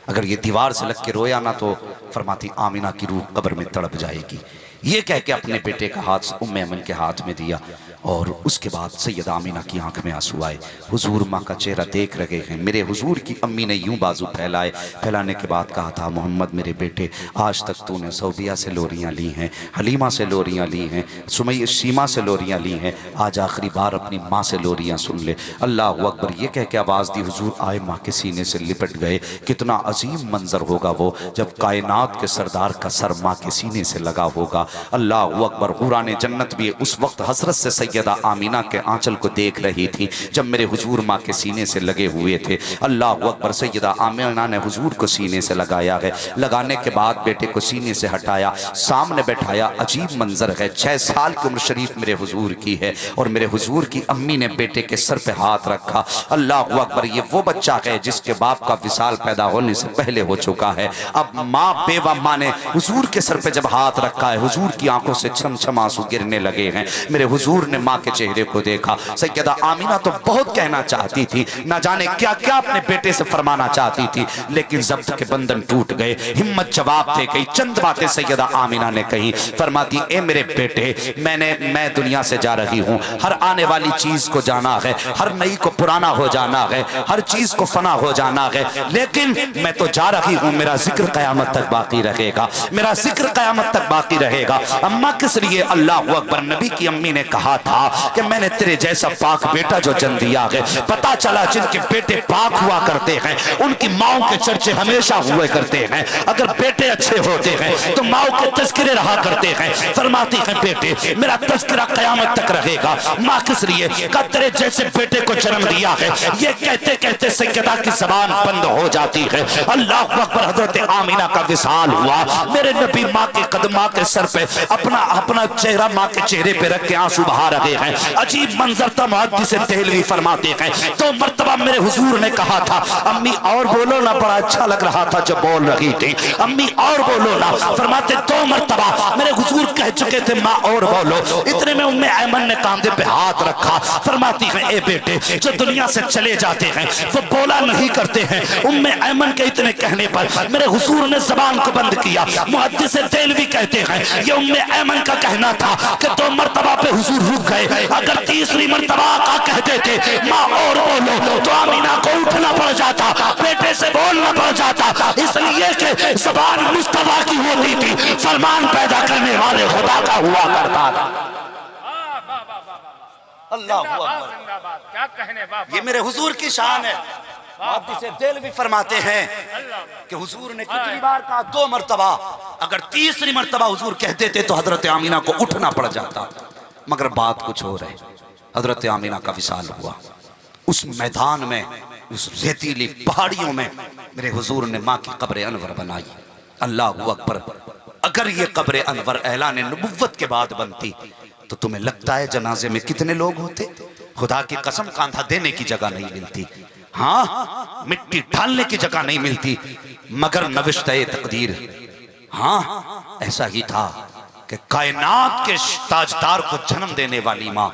Speaker 1: अगर ये दीवार से लग के रोया ना तो फरमाती आमिना की रूह कब्र में तड़प जाएगी। ये कह के अपने बेटे का हाथ उम्मे अमन के हाथ में दिया और उसके बाद सैयदा आमिना की आंख में आंसू आए। हुजूर माँ का चेहरा देख रहे हैं। मेरे हुजूर की अम्मी ने यूं बाजू फैलाने के बाद कहा था, मोहम्मद मेरे बेटे, आज तक तूने सऊदिया से लोरियाँ ली हैं, हलीमा से लोरियाँ ली हैं, सुमैया सीमा से लोरियाँ ली हैं, आज आखिरी बार अपनी माँ से लोरियाँ सुन ले। अल्लाह अकबर ये कह के आवाज़ दी, हुजूर आए माँ के सीने से लिपट गए। कितना अजीम मंजर होगा वो जब कायनात के सरदार का सर माँ के सीने से लगा होगा। अल्लाह अकबर। हुराने जन्नत भी उस वक्त हसरत से सैयदा आमिना के आंचल को देख रही थी जब मेरे हुजूर माँ के सीने से लगे हुए थे। अल्लाह अकबर। सैयदा आमिना ने हुजूर को सीने से लगाया है। लगाने के बाद बेटे को सीने से हटाया, सामने बैठाया। अजीब मंजर है। 6 साल की उम्र शरीफ मेरे हुजूर की है और मेरे हुजूर की अम्मी ने बेटे के सर पे हाथ रखा। अल्लाह अकबर। ये वो बच्चा है जिसके बाप का विसाल पैदा होने से पहले हो चुका है। अब माँ बेवा माँ ने हुजूर के सर पे जब हाथ रखा है, हुजूर की आंखों से छम छम आंसू गिरने लगे हैं। मेरे हुजूर ने माँ के चेहरे को देखा। सैयदा आमिना तो बहुत कहना चाहती थी, ना जाने क्या क्या अपने बेटे से फरमाना चाहती थी, लेकिन जब्त के बंधन टूट गए। हिम्मत जवाब दे गई। चंद बातें सैयदा आमिना ने कही। फरमाती, ए मेरे बेटे, मैं दुनिया से जा रही हूँ। हर आने वाली चीज को जाना है, हर नई को पुराना हो जाना है, हर चीज को फना हो जाना है, लेकिन मैं तो जा रही हूँ। मेरा जिक्र कयामत तक बाकी रहेगा, मेरा जिक्र कयामत तक बाकी रहेगा। अम्मा किस लिए? अल्लाह अकबर। नबी की अम्मी ने कहा था कि मैंने तेरे जैसा पाक बेटा जो जन्म दिया है। पता चला जिनके बेटे पाक हुआ करते हैं उनकी माओ के चर्चे हमेशा हुए करते हैं। अगर बेटे अच्छे होते हैं तो माओ के तस्करे रहा करते हैं। फरमाती है, बेटे मेरा तस्करा कयामत तक रहेगा। माँ किस लिए? का तेरे जैसे बेटे को जन्म दिया है। ये कहते कहते सैयदा की जबान बंद हो जाती है। अल्लाह अकबर। हजरत आमिना का विसाल हुआ। मेरे नबी माँ के कदमा के सर पे अपना चेहरा माँ के चेहरे पे रख के आंसू बहा रहे हैं। अजीब मंजर था। मुहद्दिस देहलवी फरमाते हैं, तो मर्तबा मेरे हुजूर ने कहा था, अम्मी और बोलो ना। बड़ा अच्छा लग रहा था जब बोल रही थी, अम्मी और बोलो ना। फरमाते 2 मर्तबा मेरे हुजूर कह चुके थे, माँ और बोलो। इतने में उम्मे ऐमन ने कांधे पे हाथ रखा। फरमाती है, ए बेटे, जो दुनिया से चले जाते हैं वो बोला नहीं करते हैं। उम्मे ऐमन के इतने कहने पर मेरे हुजूर ने जबान को बंद किया। मुहद्दिस देहलवी कहते हैं, ये उम्मे ऐमन का कहना था कि 2 मर्तबा पे हुजूर रुक गए। अगर तीसरी मर्तबा का कहते थे, माँ और बोलो, तो आमिना को उठना पड़ जाता, बेटे से बोलना पड़ जाता। इसलिए कि ज़बान मुस्तफा की होती थी, फरमान पैदा करने वाले खुदा का हुआ करता था। अल्लाह
Speaker 2: जिंदाबाद। क्या कहने बाप।
Speaker 1: ये मेरे हुजूर की शान है। मुहद्दिस देहलवी फरमाते हैं कि हुजूर ने कितनी बार कहा? 2 मर्तबा। अगर तीसरी मर्तबा हुजूर कहते थे तो हजरत आमिना को उठना पड़ जाता। मगर बात कुछ और है। हजरत आमिना का विसाल हुआ। उस मैदान में, उस रेतीली पहाड़ियों में मेरे हुजूर ने माँ की कब्र अनवर बनाई। अल्लाह अकबर। अगर ये कब्र अनवर ऐलान नबुव्वत के बाद बनती तो तुम्हें लगता है जनाजे में कितने लोग होते? खुदा की कसम, कांधा देने की जगह नहीं मिलती, हाँ मिट्टी डालने की जगह नहीं मिलती, मगर नविश्ते तकदीर, हाँ ऐसा ही था कि कायनात के ताजदार को जन्म देने वाली माँ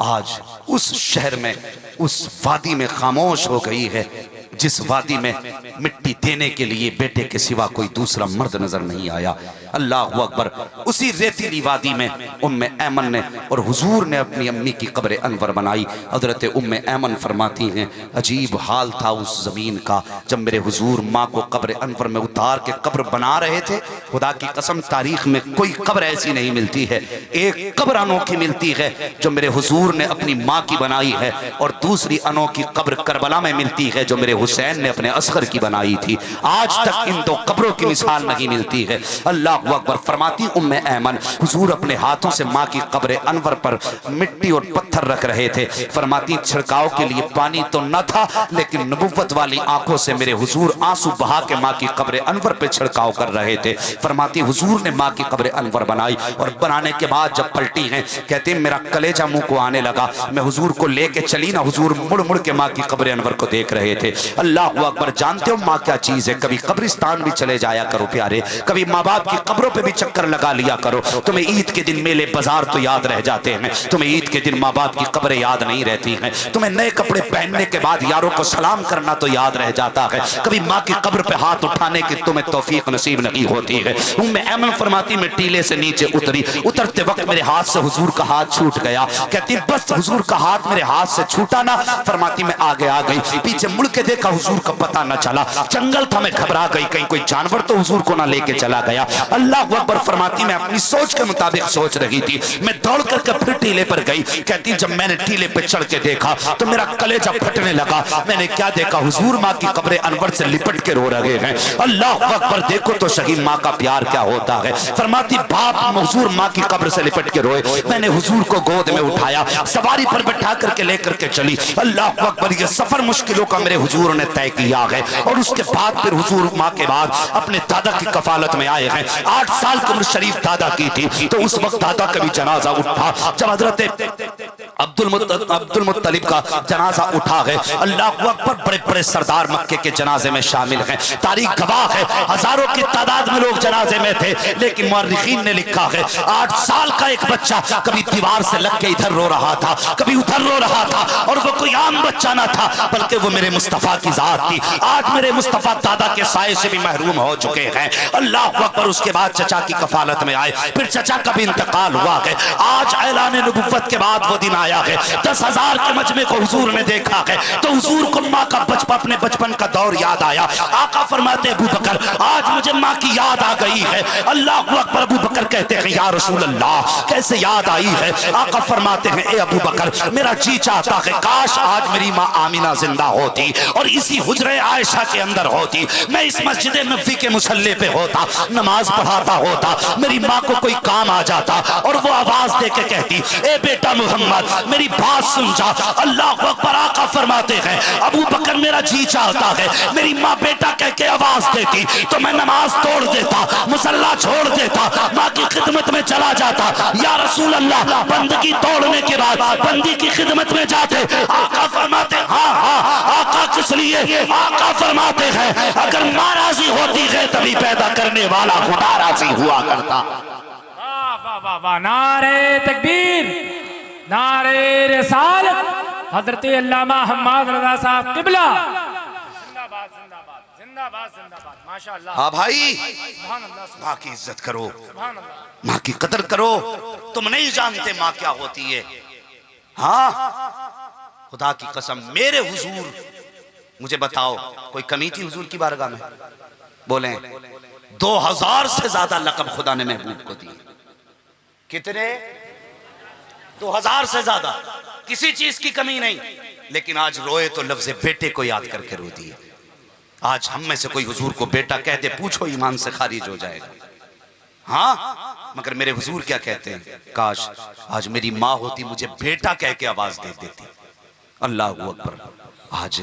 Speaker 1: आज उस शहर में, उस वादी में खामोश हो गई है जिस वादी में मिट्टी देने के लिए बेटे के सिवा कोई दूसरा मर्द नजर नहीं आया। अल्लाह अकबर। उसी रेतीली वादी में उम्मे ऐमन ने और हुजूर ने अपनी अम्मी की कब्र अनवर बनाई। हजरत उम्मे ऐमन फरमाती हैं, अजीब हाल था उस जमीन का जब मेरे हुजूर माँ को कब्र अनवर में उतार के कब्र बना रहे थे। खुदा की कसम, तारीख में कोई कब्र ऐसी नहीं मिलती है। एक कब्र अनोखी मिलती है जो मेरे हुजूर ने अपनी माँ की बनाई है, और दूसरी अनोखी कब्र करबला में मिलती है जो मेरे हुसैन ने अपने असगर की बनाई थी। आज तक इन 2 कब्रों की मिसाल नहीं मिलती है। अल्लाह अकबर। फरमाती उम्मे ऐमन, हुजूर अपने हाथों से माँ की कब्र अनवर पर मिट्टी और पत्थर रख रहे थे। फरमाती छिड़काव के लिए पानी तो न था, लेकिन नबुव्वत वाली आंखों से मेरे हुजूर आंसू बहा के माँ की कब्र अनवर पे छिड़काव कर रहे थे। फरमाती हुजूर ने माँ की कब्र अनवर बनाई, और बनाने के बाद जब पलटी हैं, कहते हैं मेरा कलेजा मुंह को आने लगा। मैं हुजूर को लेके चली ना, हुजूर मुड़ मुड़ के माँ की कब्र अनवर को देख रहे थे। अल्लाह अकबर। जानते हो माँ क्या चीज है? कभी कब्रिस्तान भी चले जाया करो प्यारे, कभी माँ बाप की कब्रों पे भी चक्कर लगा लिया करो। तुम्हें ईद के दिन मेले बाजार तो याद रह जाते हैं, तुम्हें ईद के दिन माँ बाप की कब्रें याद नहीं रहती हैं, तुम्हें नए कपड़े पहनने के बाद यारों को सलाम करना तो याद रह जाता है, कभी माँ की कब्र पे हाथ उठाने की तुम्हें तौफीक नसीब नहीं होती है। उम्मे ऐमन फरमाती मैं टीले से नीचे उतरी, उतरते वक्त मेरे हाथ से हुजूर का हाथ छूट गया। कहती बस हुजूर का हाथ मेरे हाथ से छूटा ना, फरमाती मैं आगे आ गई, पीछे मुड़ के देखा हुजूर का पता न चला, जंगल था, मैं घबरा गई कहीं कोई जानवर तो हुजूर को ना लेके चला गया। अल्लाह अकबर। फरमाती मैं अपनी सोच के मुताबिक सोच रही थी, मैं दौड़ करके फिर टीले पर गई। कहती जब मैंने टीले पे चढ़ के देखा तो मेरा कलेजा फटने लगा। मैंने क्या देखा, हुजूर माँ की कब्र अनवर से लिपट के रो रहे हैं। अल्लाह अकबर। देखो तो शहीद माँ का प्यार क्या होता है। फरमाती बाप हुजूर माँ की कब्र से लिपट के रोए, मैंने हुजूर को गोद में उठाया, सवारी पर बैठा करके लेकर के चली। अल्लाह अकबर। ये सफर मुश्किलों का मेरे हुजूर ने तय किया है और उसके बाद फिर हुजूर माँ के बाद अपने दादा की कफालत में आए हैं। 8 साल की उम्र शरीफ दादा की थी, तो उस वक्त दादा का भी जनाजा उठा जब हजरत अब्दुल मुत्तलिब का जनाजा उठा है। अल्लाह अकबर। बड़े बड़े सरदार मक्के के जनाजे में शामिल हैं, तारीख गवाह है, हजारों की तादाद में लोग जनाजे में थे, लेकिन मुअर्रिखीन ने लिखा है 8 साल का एक बच्चा कभी दीवार से लग के इधर रो रहा था, कभी उधर रो रहा था, और वो कोई आम बच्चा ना था, बल्कि वो मेरे मुस्तफा की जात थी। आज मेरे मुस्तफा दादा के साए से भी महरूम हो चुके हैं। अल्लाह अकबर। उसके बाद चचा की कफालत में आए, फिर चचा का भी इंतकाल हुआ है। आज ऐलान नबुव्वत के बाद वो दिन आया है, 10,000 के मजमे को हुजूर ने देखा है, तो हुजूर को माँ का बचपन, अपने बचपन का दौर याद आया। आका फरमाते अबू बकर आज मुझे माँ की याद आ गई है। अल्लाह अकबर। अबू बकर कहते हैं या रसूल अल्लाह कैसे याद आई है। आका फरमाते हैं ए अबू बकर मेरा जी चाहता है काश आज मेरी माँ आमिना जिंदा होती और इसी हुजरे आयशा के अंदर होती, मैं इस मस्जिद नबी के मुसल्ले पे होता, नमाज पढ़ाता होता, मेरी माँ को कोई काम आ जाता और वो आवाज दे के कहती ए बेटा मोहम्मद मेरी बात सुन जा। अल्लाह अकबर। आका फरमाते हैं अबू बकर मेरा जी चाहता है मेरी माँ बेटा कह के आवाज देती तो मैं नमाज तोड़ देता, मुसल्ला छोड़ देता, माँ की खिदमत में चला जाता। या रसूल अल्लाह बंदगी तोड़ने के बाद बंदी की खिदमत में जाते। आका फरमाते हाँ हाँ आका किस लिए। आका फरमाते हैं अगर माँ राजी होती है तभी पैदा करने वाला खुदा राजी हुआ करता।
Speaker 2: वाह वाह वाह वाह, नारे तकबीर, नारे रिसालत, हजरत अल्लामा हम्माद रजा साहब किबला, जिंदाबाद जिंदाबाद जिंदाबाद जिंदाबाद, माशाअल्लाह।
Speaker 1: हाँ भाई,
Speaker 2: सुभान अल्लाह,
Speaker 1: माँ की इज्जत करो,
Speaker 2: सुभान अल्लाह,
Speaker 1: माँ की कदर करो। तुम नहीं जानते माँ क्या होती है। हाँ खुदा की कसम मेरे हुजूर, मुझे बताओ कोई कमी थी हुजूर की बारगाह में? बोले 2000 से ज्यादा लकब खुदा ने महबूब को दिए। कितने? 2000 से ज्यादा, किसी चीज की कमी नहीं। लेकिन आज रोए तो लफ्ज बेटे को याद करके रो दिए। आज हम में से कोई हुजूर को बेटा कह दे, पूछो ईमान से खारिज हो जाएगा। हाँ मगर मेरे हुजूर क्या कहते हैं, काश आज मेरी माँ होती मुझे बेटा कह के आवाज दे देती। अल्लाह अकबर। आज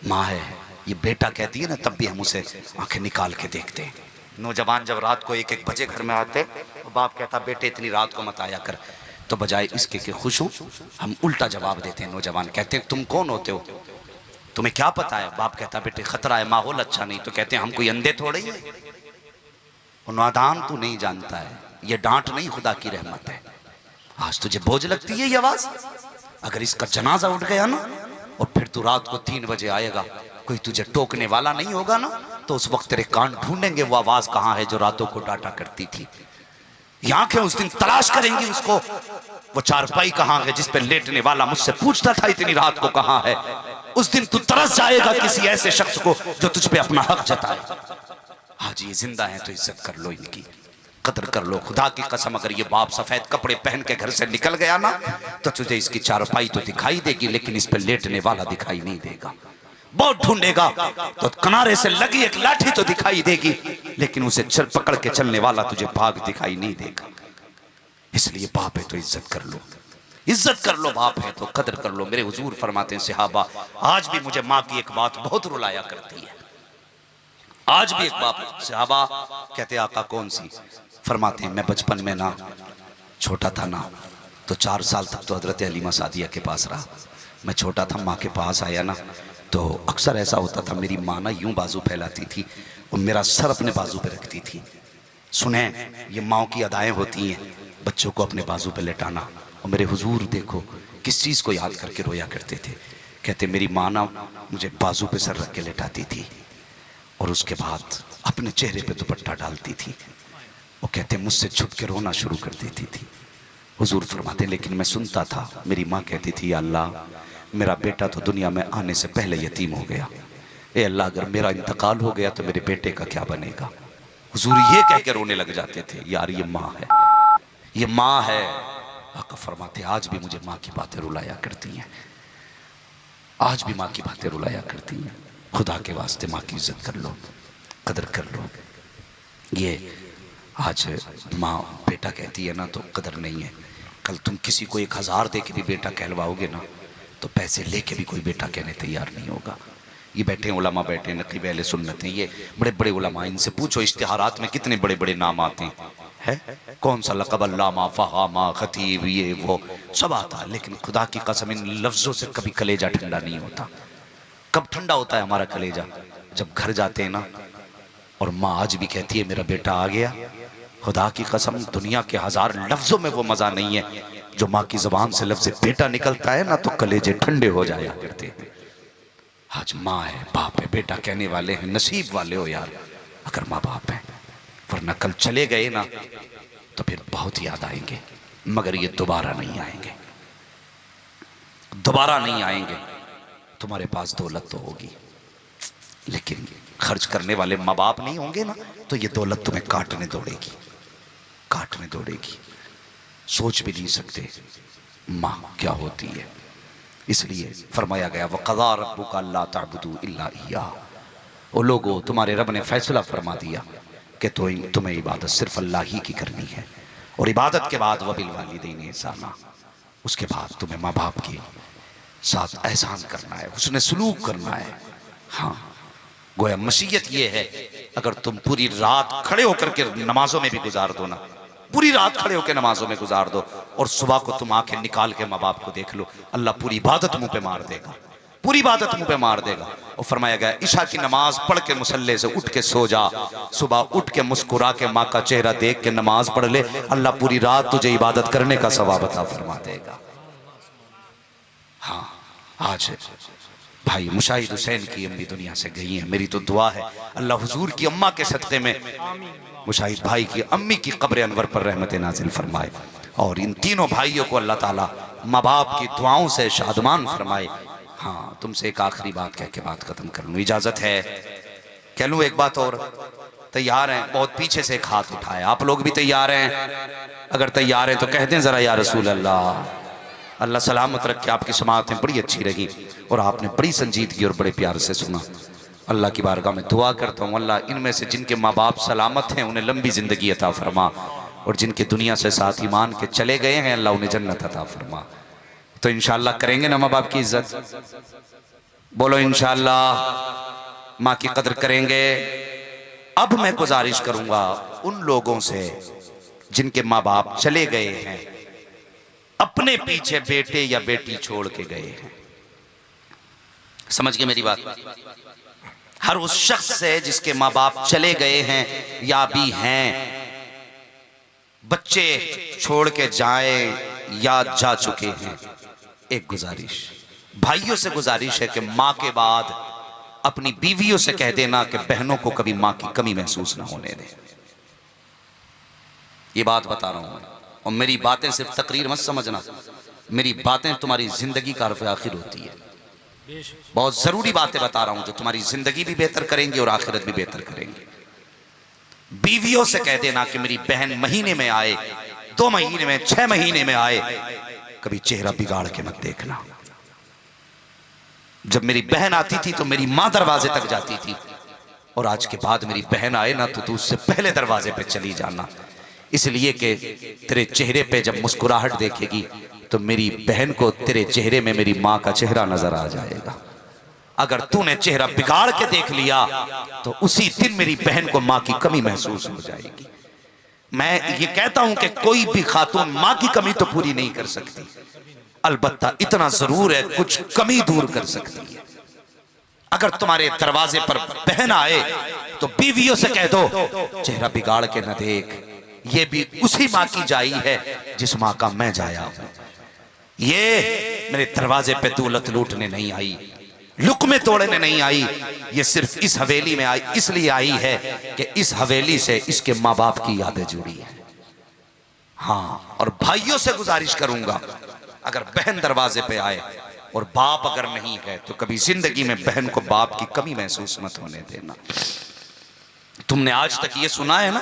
Speaker 1: माँ है, ये बेटा कहती है ना, तब भी हम उसे आंखें निकाल के देखते हैं। नौजवान जब रात को 1-1 बजे घर में आते तो बाप कहता बेटे इतनी रात को मत आया कर, तो बजाय इसके कि खुश हूं हम उल्टा जवाब देते हैं। नौजवान कहते हैं तुम कौन होते हो, तुम्हें क्या पता है? बाप कहता बेटे खतरा है, माहौल अच्छा नहीं। तो कहते हैं हम कोई अंधे थोड़े ही है, नादान तू नहीं जानता है, ये डांट नहीं खुदा की रहमत है। आज तुझे बोझ लगती है ये आवाज, अगर इसका जनाजा उठ गया ना और फिर तू रात को 3 बजे आएगा, कोई तुझे टोकने वाला नहीं होगा ना, तो उस वक्त तेरे कान ढूंढेंगे वो आवाज कहाँ है जो रातों को डांटा करती थी। ये आंखें उस दिन तलाश करेंगी उसको, वो चारपाई कहाँ है जिस पे लेटने वाला मुझसे पूछता था इतनी रात को कहाँ है। उस दिन तू तरस जाएगा किसी ऐसे शख्स को जो तुझ पे अपना हक जताए। आज ये जिंदा है तो इज्जत कर लो, इनकी कदर कर लो। खुदा की कसम अगर ये बाप सफेद कपड़े पहन के घर से निकल गया ना तो तुझे इसकी चारपाई तो दिखाई देगी, लेकिन इस पे लेटने वाला दिखाई नहीं देगा। बहुत ढूंढेगा तो किनारे से लगी एक लाठी तो दिखाई देगी, लेकिन उसे पकड़ के चलने वाला तुझे भाग दिखाई नहीं देगा। इसलिए बाप है तो इज्जत कर लो, इज्जत कर लो, बाप है तो कदर कर लो। मेरे हुजूर फरमाते हैं सहाबा, आज भी मुझे माँ की एक बात बहुत रुलाया करती है। आज भी एक बात, सहाबा कहते आका कौन सी? फरमाते हैं मैं बचपन में ना छोटा था ना तो 4 साल तक तो हजरत हलीमा सादिया के पास रहा। मैं छोटा था, माँ के पास आया ना तो अक्सर ऐसा होता था मेरी माँ ना यूं बाजू फैलाती थी और मेरा सर अपने बाजू पे रखती थी सुने, ये माओ की अदाएं होती हैं, बच्चों को अपने बाजू पे लेटाना। और मेरे हुजूर देखो किस चीज़ को याद करके रोया करते थे। कहते मेरी माँ ना मुझे बाजू पे सर रख के लेटाती थी और उसके बाद अपने चेहरे पे दुपट्टा डालती थी। वो कहते मुझसे छुप के रोना शुरू कर देती थी। हुजूर फरमाते लेकिन मैं सुनता था। मेरी माँ कहती थी अल्लाह मेरा बेटा तो दुनिया में आने से पहले यतीम हो गया, ए अल्लाह अगर मेरा इंतकाल हो गया तो मेरे बेटे का क्या बनेगा। हुजूर ये कह के रोने लग जाते थे, यार ये माँ है, ये माँ है। आका फरमाते आज भी मुझे माँ की बातें रुलाया करती हैं, आज भी माँ की बातें रुलाया करती हैं। खुदा के वास्ते माँ की इज्जत कर लो, कदर कर लो। ये आज माँ बेटा कहती है ना तो कदर नहीं है। कल तुम किसी को 1000 दे के भी बेटा कहलवाओगे ना तो पैसे लेके भी कोई बेटा कहने तैयार नहीं होगा। ये बैठे उलमा बैठे नकीब अहले सुन्नत हैं, ये बड़े बड़े उलमा, इनसे पूछो इश्तिहारात में कितने बड़े बड़े नाम आते हैं, कौन सा लक़ब अल्लामा फ़हामा खतीब ये वो सब आता है, लेकिन खुदा की कसम इन लफ्ज़ों से कभी कलेजा ठंडा नहीं होता। कब ठंडा होता है हमारा कलेजा? जब घर जाते हैं ना और माँ आज भी कहती है मेरा बेटा आ गया। खुदा की कसम दुनिया के 1000 लफ्ज़ों में वो मज़ा नहीं है जो माँ की ज़बान से लफ्ज़ बेटा निकलता है ना तो कलेजे ठंडे हो जाया करते हैं। आज माँ है, बाप है, बेटा कहने वाले हैं, नसीब वाले हो यार अगर माँ बाप हैं, वरना कल चले गए ना तो फिर बहुत याद आएंगे, मगर ये दोबारा नहीं आएंगे, दोबारा नहीं आएंगे। तुम्हारे पास दौलत तो होगी लेकिन खर्च करने वाले माँ बाप नहीं होंगे ना तो ये दौलत तुम्हें काटने दौड़ेगी, काटने दौड़ेगी। सोच भी नहीं सकते माँ क्या होती है। इसलिए फरमाया गया वक़ज़ा रब्बुका अल्ला तअबुदू इल्ला इय्याह, ओ लोगो तुम्हारे रब ने फैसला फरमा दिया कि तुम्हें इबादत सिर्फ अल्लाह ही की करनी है और इबादत के बाद वबिल वालिदैन इहसाना, उसके बाद तुम्हें माँ बाप के साथ एहसान करना है, उसने सलूक करना है। हाँ गोया मसीयत ये है अगर तुम पूरी रात खड़े होकर के नमाजों में भी गुजार दो ना, पूरी रात खड़े होकर नमाजों में गुजार दो और सुबह को तुम आंखें निकाल के माँ बाप को देख लो, अल्लाह पूरी इबादत मुंह पे मार देगा, पूरी इबादत मुंह पे मार देगा। और फरमाया गया इशा की नमाज पढ़ के मुसल्ले से उठ के सो जा, सुबह उठ के मुस्कुरा के माँ का चेहरा देख के नमाज पढ़ ले, अल्लाह पूरी रात तुझे इबादत करने का सवाब अता फरमा देगा। हाँ आज भाई मुशाहिद हुसैन की अम्मी दुनिया से गई हैं, मेरी तो दुआ है अल्लाह हुजूर की अम्मा के सदक़े में मुशाहिद भाई की अम्मी की कब्र अनवर पर रहमत नाजिल फरमाए और इन तीनों भाइयों को अल्लाह ताला माँ बाप की दुआओं से शादमान फरमाए। हाँ तुमसे एक आखिरी बात कह के बात खत्म कर लूँ, इजाज़त है? कह लूँ एक बात और? तैयार हैं? बहुत पीछे से एक हाथ उठाए, आप लोग भी तैयार हैं? अगर तैयार हैं तो कह दें ज़रा या रसूल अल्लाह। अल्लाह सलामत रखे, आपकी समाअतें बड़ी अच्छी रही और आपने बड़ी संजीदगी और बड़े प्यार से सुना। अल्लाह की बारगाह में दुआ करता हूँ अल्लाह इनमें से जिनके माँ बाप सलामत हैं उन्हें लंबी ज़िंदगी अता फरमा और जिनके दुनिया से साथ ईमान के चले गए हैं अल्लाह उन्हें जन्नत अता फरमा। तो इंशाअल्लाह करेंगे ना माँ बाप की इज्जत? बोलो इंशाअल्लाह माँ की कदर करेंगे। अब मैं गुजारिश करूँगा उन लोगों से जिनके माँ बाप चले गए हैं, अपने पीछे बेटे या बेटी छोड़ के गए हैं, समझ गए मेरी बात? हर उस शख्स से जिसके माँ बाप चले गए हैं या भी हैं, बच्चे छोड़ के जाए या जा चुके हैं, एक गुजारिश, भाइयों से गुजारिश है कि माँ के बाद अपनी बीवियों से कह देना कि बहनों को कभी माँ की कमी महसूस ना होने दें। ये बात बता रहा हूं और मेरी बातें सिर्फ तकरीर मत समझना, मेरी बातें तुम्हारी जिंदगी का हर्फ आखिर होती है। बहुत जरूरी बातें बता रहा हूं जो तुम्हारी जिंदगी भी बेहतर करेंगे और आखिरत भी बेहतर करेंगे। बीवियों से कह देना कि मेरी बहन महीने में आए, 2 महीने में, 6 महीने में आए, कभी चेहरा बिगाड़ के मत देखना। जब मेरी बहन आती थी तो मेरी माँ दरवाजे तक जाती थी और आज के बाद मेरी बहन आए ना तो तू उससे पहले दरवाजे पे चली जाना, इसलिए कि तेरे चेहरे पे जब मुस्कुराहट देखेगी तो मेरी बहन को तेरे चेहरे में मेरी माँ का चेहरा नजर आ जाएगा। अगर तूने चेहरा बिगाड़ के देख लिया तो उसी दिन मेरी बहन को माँ की कमी महसूस हो जाएगी। मैं ये कहता हूं कि कोई भी खातून माँ की कमी तो पूरी नहीं कर सकती, अलबत्ता इतना जरूर है कुछ कमी दूर कर सकती है। अगर तुम्हारे दरवाजे पर बहन आए तो बीवियों से कह दो चेहरा बिगाड़ के न देख, ये भी उसी माँ की जाई है जिस माँ का मैं जाया हूं। ये मेरे दरवाजे पे दौलत लूटने नहीं आई, लुक्मे तोड़ने नहीं आई, ये सिर्फ इस हवेली में आई इसलिए आई है कि इस हवेली से इसके माँ बाप की यादें जुड़ी है। हाँ, और भाइयों से गुजारिश करूंगा, अगर बहन दरवाजे पे आए और बाप अगर नहीं है तो कभी जिंदगी में बहन को बाप की कमी महसूस मत होने देना। तुमने आज तक ये सुना है ना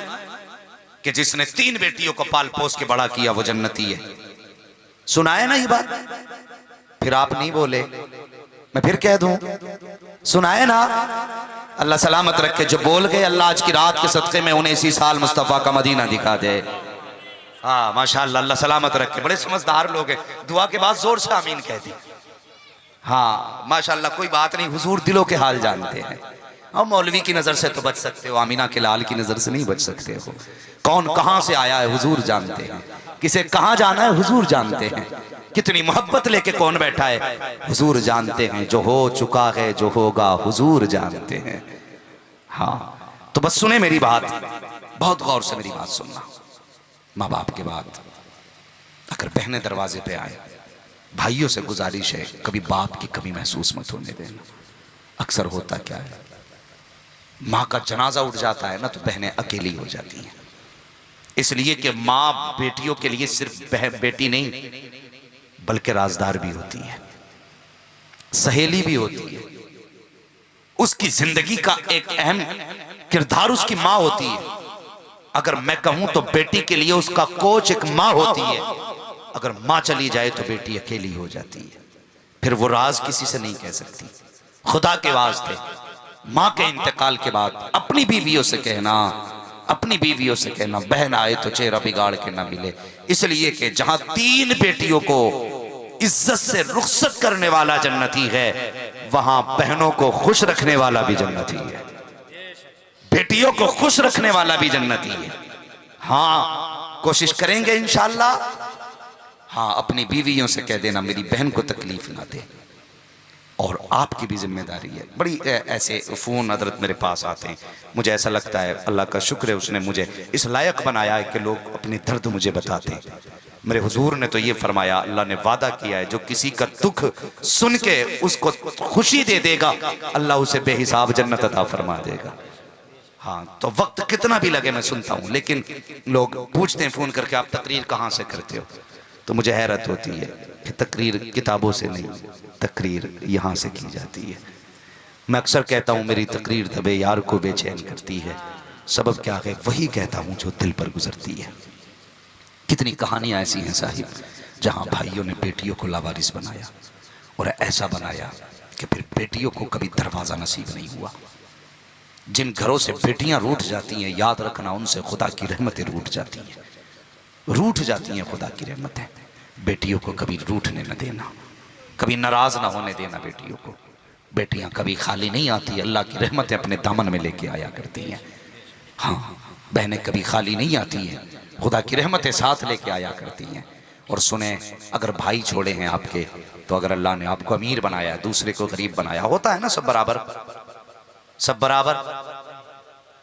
Speaker 1: कि जिसने 3 बेटियों को पाल पोस के बड़ा किया वो जन्नती है, सुना है ना ये बात? फिर आप नहीं बोले, मैं फिर कह दूं, सुना है ना? अल्लाह सलामत रखे, जो बोल गए अल्लाह आज की रात के सदक़े में उन्हें इसी साल मुस्तफ़ा का मदीना दिखा दे। हाँ माशाअल्लाह, अल्लाह सलामत रखे, बड़े समझदार लोग हैं। दुआ के बाद जोर से आमीन कह दी। हाँ माशाअल्लाह, कोई बात नहीं, हुजूर दिलों के हाल जानते हैं। हम मौलवी की नज़र से तो बच सकते हो, आमीना के लाल की नज़र से नहीं बच सकते हो। कौन कहाँ से आया है हुजूर जानते हैं, किसे कहाँ जाना है हुजूर जानते हैं, कितनी मोहब्बत लेके कौन बैठा है हुजूर जानते हैं, जो हो चुका है जो होगा हुजूर जानते हैं। हाँ तो बस सुने मेरी बात, बहुत गौर से मेरी बात सुनना। माँ बाप के बाद अगर बहनें दरवाजे पे आए, भाइयों से गुजारिश है कभी बाप की कमी महसूस मत होने देना। अक्सर होता क्या है, माँ का जनाजा उठ जाता है ना तो बहनें अकेली हो जाती हैं, इसलिए कि माँ बेटियों के लिए सिर्फ बेटी नहीं बल्कि राजदार भी होती है, सहेली भी होती है, उसकी जिंदगी का एक अहम किरदार उसकी माँ होती है। अगर मैं कहूं तो बेटी के लिए उसका कोच एक माँ होती है, अगर माँ चली जाए तो बेटी अकेली हो जाती है, फिर वो राज किसी से नहीं कह सकती। खुदा के वास्ते माँ के इंतकाल के बाद अपनी बीवियों से कहना, अपनी बीवियों से कहना बहन आए तो चेहरा बिगाड़ के ना मिले, इसलिए कि जहां 3 बेटियों को इज्जत से रुखसत करने वाला जन्नती है, वहां बहनों को खुश रखने वाला भी जन्नती है, बेटियों को खुश रखने वाला भी जन्नती है। हाँ कोशिश करेंगे इंशाअल्लाह। हाँ अपनी बीवियों से कह देना मेरी बहन को तकलीफ ना दे, और आपकी भी जिम्मेदारी है। बड़ी ऐसे फ़ोन हजरत मेरे पास आते हैं, मुझे ऐसा लगता है अल्लाह का शुक्र है उसने मुझे इस लायक बनाया है कि लोग अपनी दर्द मुझे बताते हैं। मेरे हुजूर ने तो ये फरमाया, अल्लाह ने वादा किया है जो किसी का दुख सुन के उसको खुशी दे देगा अल्लाह उसे बेहिसाब जन्नत अता फरमा देगा। हाँ तो वक्त कितना भी लगे मैं सुनता हूँ, लेकिन लोग पूछते हैं फ़ोन करके आप तकरीर कहाँ से करते हो, तो मुझे हैरत होती है कि तकरीर किताबों से नहीं, तकरीर यहाँ से की जाती है। मैं अक्सर कहता हूँ मेरी तकरीर तबे यार को बेचैन करती है, सबब क्या है वही कहता हूँ जो दिल पर गुजरती है। कितनी कहानियाँ ऐसी हैं साहिब जहाँ भाइयों ने बेटियों को लावारिस बनाया, और ऐसा बनाया कि फिर बेटियों को कभी दरवाज़ा नसीब नहीं हुआ। जिन घरों से बेटियाँ रूठ जाती हैं, याद रखना उनसे खुदा की रहमतें रूठ जाती हैं, रूठ जाती हैं खुदा की रहमतें। बेटियों को कभी रूठने न देना, कभी नाराज ना होने देना बेटियों को। बेटियां कभी खाली नहीं आती, अल्लाह की रहमतें अपने दामन में लेके आया करती हैं। हाँ बहनें कभी खाली नहीं आती हैं, खुदा की रहमतें साथ लेके आया करती हैं। और सुने, अगर भाई छोड़े हैं आपके तो अगर अल्लाह ने आपको अमीर बनाया, दूसरे को गरीब बनाया, होता है ना सब बराबर, सब बराबर।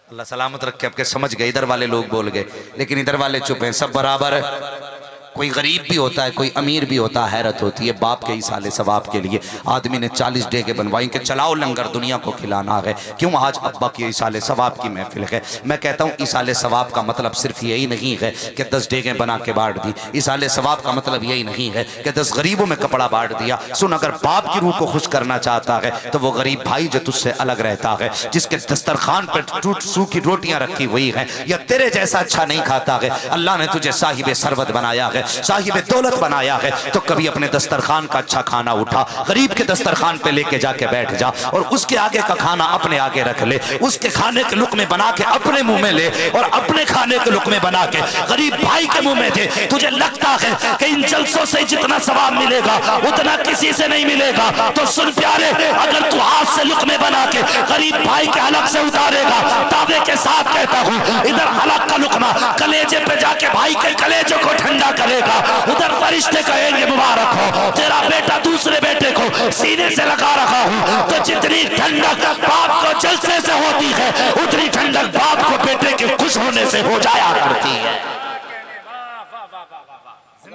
Speaker 1: अल्लाह सलामत रखे, आपके समझ गए, इधर वाले लोग बोल गए लेकिन इधर वाले चुप हैं, सब बराबर है। कोई गरीब भी होता है, कोई अमीर भी होता है। हैरत होती है बाप के इसाले सवाब के लिए आदमी ने 40 डेगे बनवाई कि चलाओ लंगर दुनिया को खिलाना है। क्यों आज अब्बा की इसाले सवाब की महफिल है। मैं कहता हूँ इसाले सवाब का मतलब सिर्फ यही नहीं है कि 10 डेगे बना के बांट दी, इसाले सवाब का मतलब यही नहीं है कि 10 गरीबों में कपड़ा बांट दिया। सुन, अगर बाप की रूह को खुश करना चाहता है तो वो गरीब भाई जो तुझसे अलग रहता है, जिसके दस्तरखान पर टूट सूखी रोटियां रखी हुई हैं, या तेरे जैसा अच्छा नहीं खाता है, अल्लाह ने तुझे साहिब सरवत बनाया है, साहिब दौलत बनाया है, तो कभी अपने दस्तरखान का अच्छा खाना उठा, गरीब के दस्तरखान पे लेके जाके बैठ जा और उसके आगे का खाना अपने आगे रख ले, उसके खाने के लुकमे बना के अपने मुंह में ले और अपने खाने के लुकमे बना के गरीब भाई के मुंह में दे। तुझे लगता है कि इन जलसों से जितना सवाब मिलेगा उतना किसी से नहीं मिलेगा, तो सुन प्यारे, अगर तू हाथ से लुकमे बना के गरीब भाई के हलक से उतारेगा, दावे के साथ कहता हूँ, इधर हलक का लुकमा कलेजे पे जाके भाई के कलेजों को ठंडा करे करेगा, उधर फरिश्ते कहेंगे मुबारक हो, तेरा बेटा दूसरे बेटे को सीने से लगा रखा हूं। तो जितनी ठंडक बाप को जलसे से होती है, उतनी ठंडक बाप को बेटे के खुश होने से हो जाया करती है।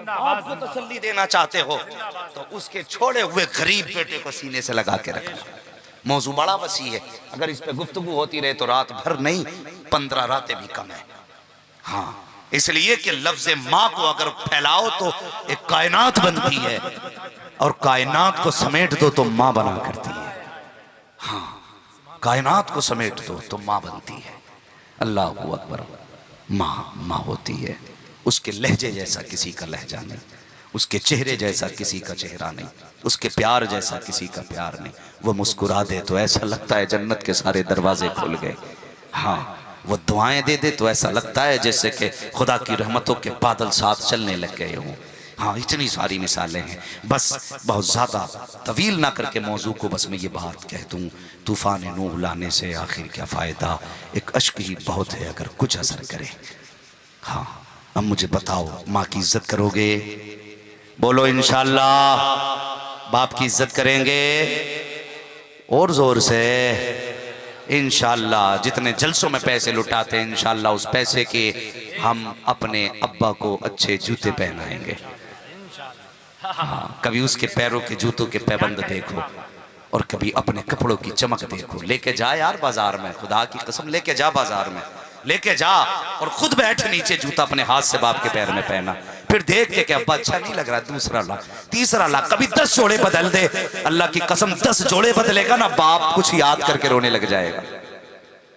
Speaker 1: बाप को तसल्ली देना चाहते हो तो उसके छोड़े हुए गरीब बेटे को सीने से लगा के रखना। मौजू बड़ा वसी है, अगर इस पे गुफ्तगू होती रहे तो रात भर नहीं 15 रातें भी कम है। हाँ, इसलिए कि लफ्ज माँ को अगर फैलाओ तो एक कायनात बनती है, और कायनात को समेट दो तो माँ बना करती है। हाँ, कायनात को समेट दो तो माँ बनती है। अल्लाहू अकबर। माँ माँ होती है, उसके लहजे जैसा किसी का लहजा नहीं, उसके चेहरे जैसा किसी का चेहरा नहीं, उसके प्यार जैसा किसी का प्यार नहीं। वो मुस्कुरा दे तो ऐसा लगता है जन्नत के सारे दरवाजे खुल गए। हाँ, वो दुआएं दे दे तो ऐसा लगता है जैसे कि खुदा की रहमतों के बादल साथ चलने लग गए हों। हाँ, इतनी सारी मिसालें हैं। बस बहुत ज़्यादा तवील ना करके मौजू को बस मैं ये बात कह दूँ, तूफ़ान नूह लाने से आखिर क्या फ़ायदा, एक अश्क ही बहुत है अगर कुछ असर करे। हाँ, अब मुझे बताओ, माँ की इज्जत करोगे? बोलो इंशाअल्लाह। बाप की इज्जत करेंगे? और जोर से इंशाअल्लाह। जितने जलसों में पैसे लुटाते हैं, इंशाअल्लाह उस पैसे के हम अपने अब्बा को अच्छे जूते पहनाएंगे। हाँ, कभी उसके पैरों के जूतों के पैबंद देखो, और कभी अपने कपड़ों की चमक देखो। लेके जा यार बाजार में, खुदा की कसम लेके जा बाजार में, लेके जा और खुद बैठ नीचे, जूता अपने हाथ से बाप के पैर में पहना। फिर देख के अब्बा अच्छा नहीं लग रहा, दूसरा ला, तीसरा ला, कभी 10 जोड़े बदल दे। अल्लाह की कसम 10 जोड़े बदलेगा ना, बाप कुछ याद करके रोने लग जाएगा।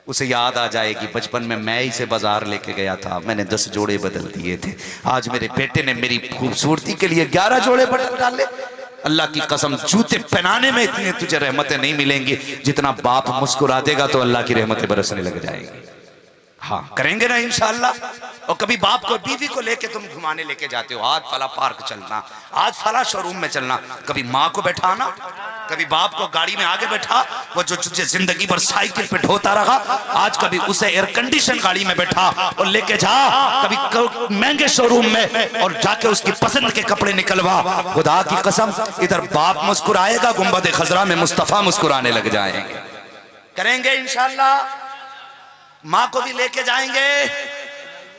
Speaker 1: उसे याद आ जाएगी बचपन में मैं ही से बाजार लेके गया था, मैंने 10 जोड़े बदल दिए थे। आज मेरे बेटे ने मेरी खूबसूरती के लिए 11 जोड़े बदल डाले। अल्लाह की कसम जूते पहनाने में इतनी तुझे रहमतें नहीं मिलेंगी जितना बाप मुस्कुरा देगा तो अल्लाह की रहमतें बरसने लग जाएंगी। हाँ, करेंगे ना इंशाअल्लाह। और कभी बाप को बीवी को लेके तुम घुमाने लेके जाते हो, आज फला पार्क चलना, आज फला शोरूम में चलना, कभी माँ को बैठाना, कभी बाप को गाड़ी में आगे बैठा, वो जो तुझे जिंदगी भर साइकिल पे ढोता रहा, आज कभी उसे एयर कंडीशन गाड़ी में बैठा और लेके जा, कभी महंगे शोरूम में और जाके उसकी पसंद के कपड़े निकलवा। खुदा की कसम इधर बाप मुस्कुराएगा, गुंबद खजरा में मुस्तफा मुस्कुराने लग जाएंगे। करेंगे इंशाअल्लाह। माँ को भी लेके जाएंगे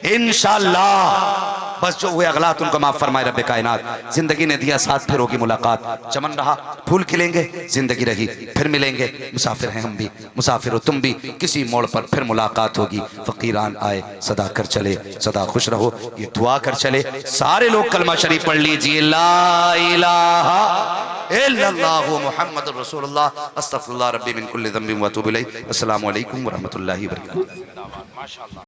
Speaker 1: इंशाअल्लाह। बस जो हुए अगलात उनको माफ फरमाए रब्बे कायनात। जिंदगी ने दिया साथ, फिर होगी मुलाकात। चमन रहा फूल खिलेंगे, जिंदगी रही फिर मिलेंगे। मुसाफिर हैं हम भी, मुसाफिर हो तुम भी, किसी मोड़ पर फिर मुलाकात होगी। फकीरान आए सदा कर चले, सदा खुश रहो, ये दुआ कर चले। सारे लोग कलमा शरीफ पढ़ लीजिए, ला इलाहा इल्लल्लाहु मुहम्मदुर रसूलुल्लाह, अस्तगफिरुल्लाह रब्बी मिन कुल्लि ज़ंबिन व अतूबु इलैह। अस्सलामु अलैकुम व रहमतुल्लाहि व बरकातहू।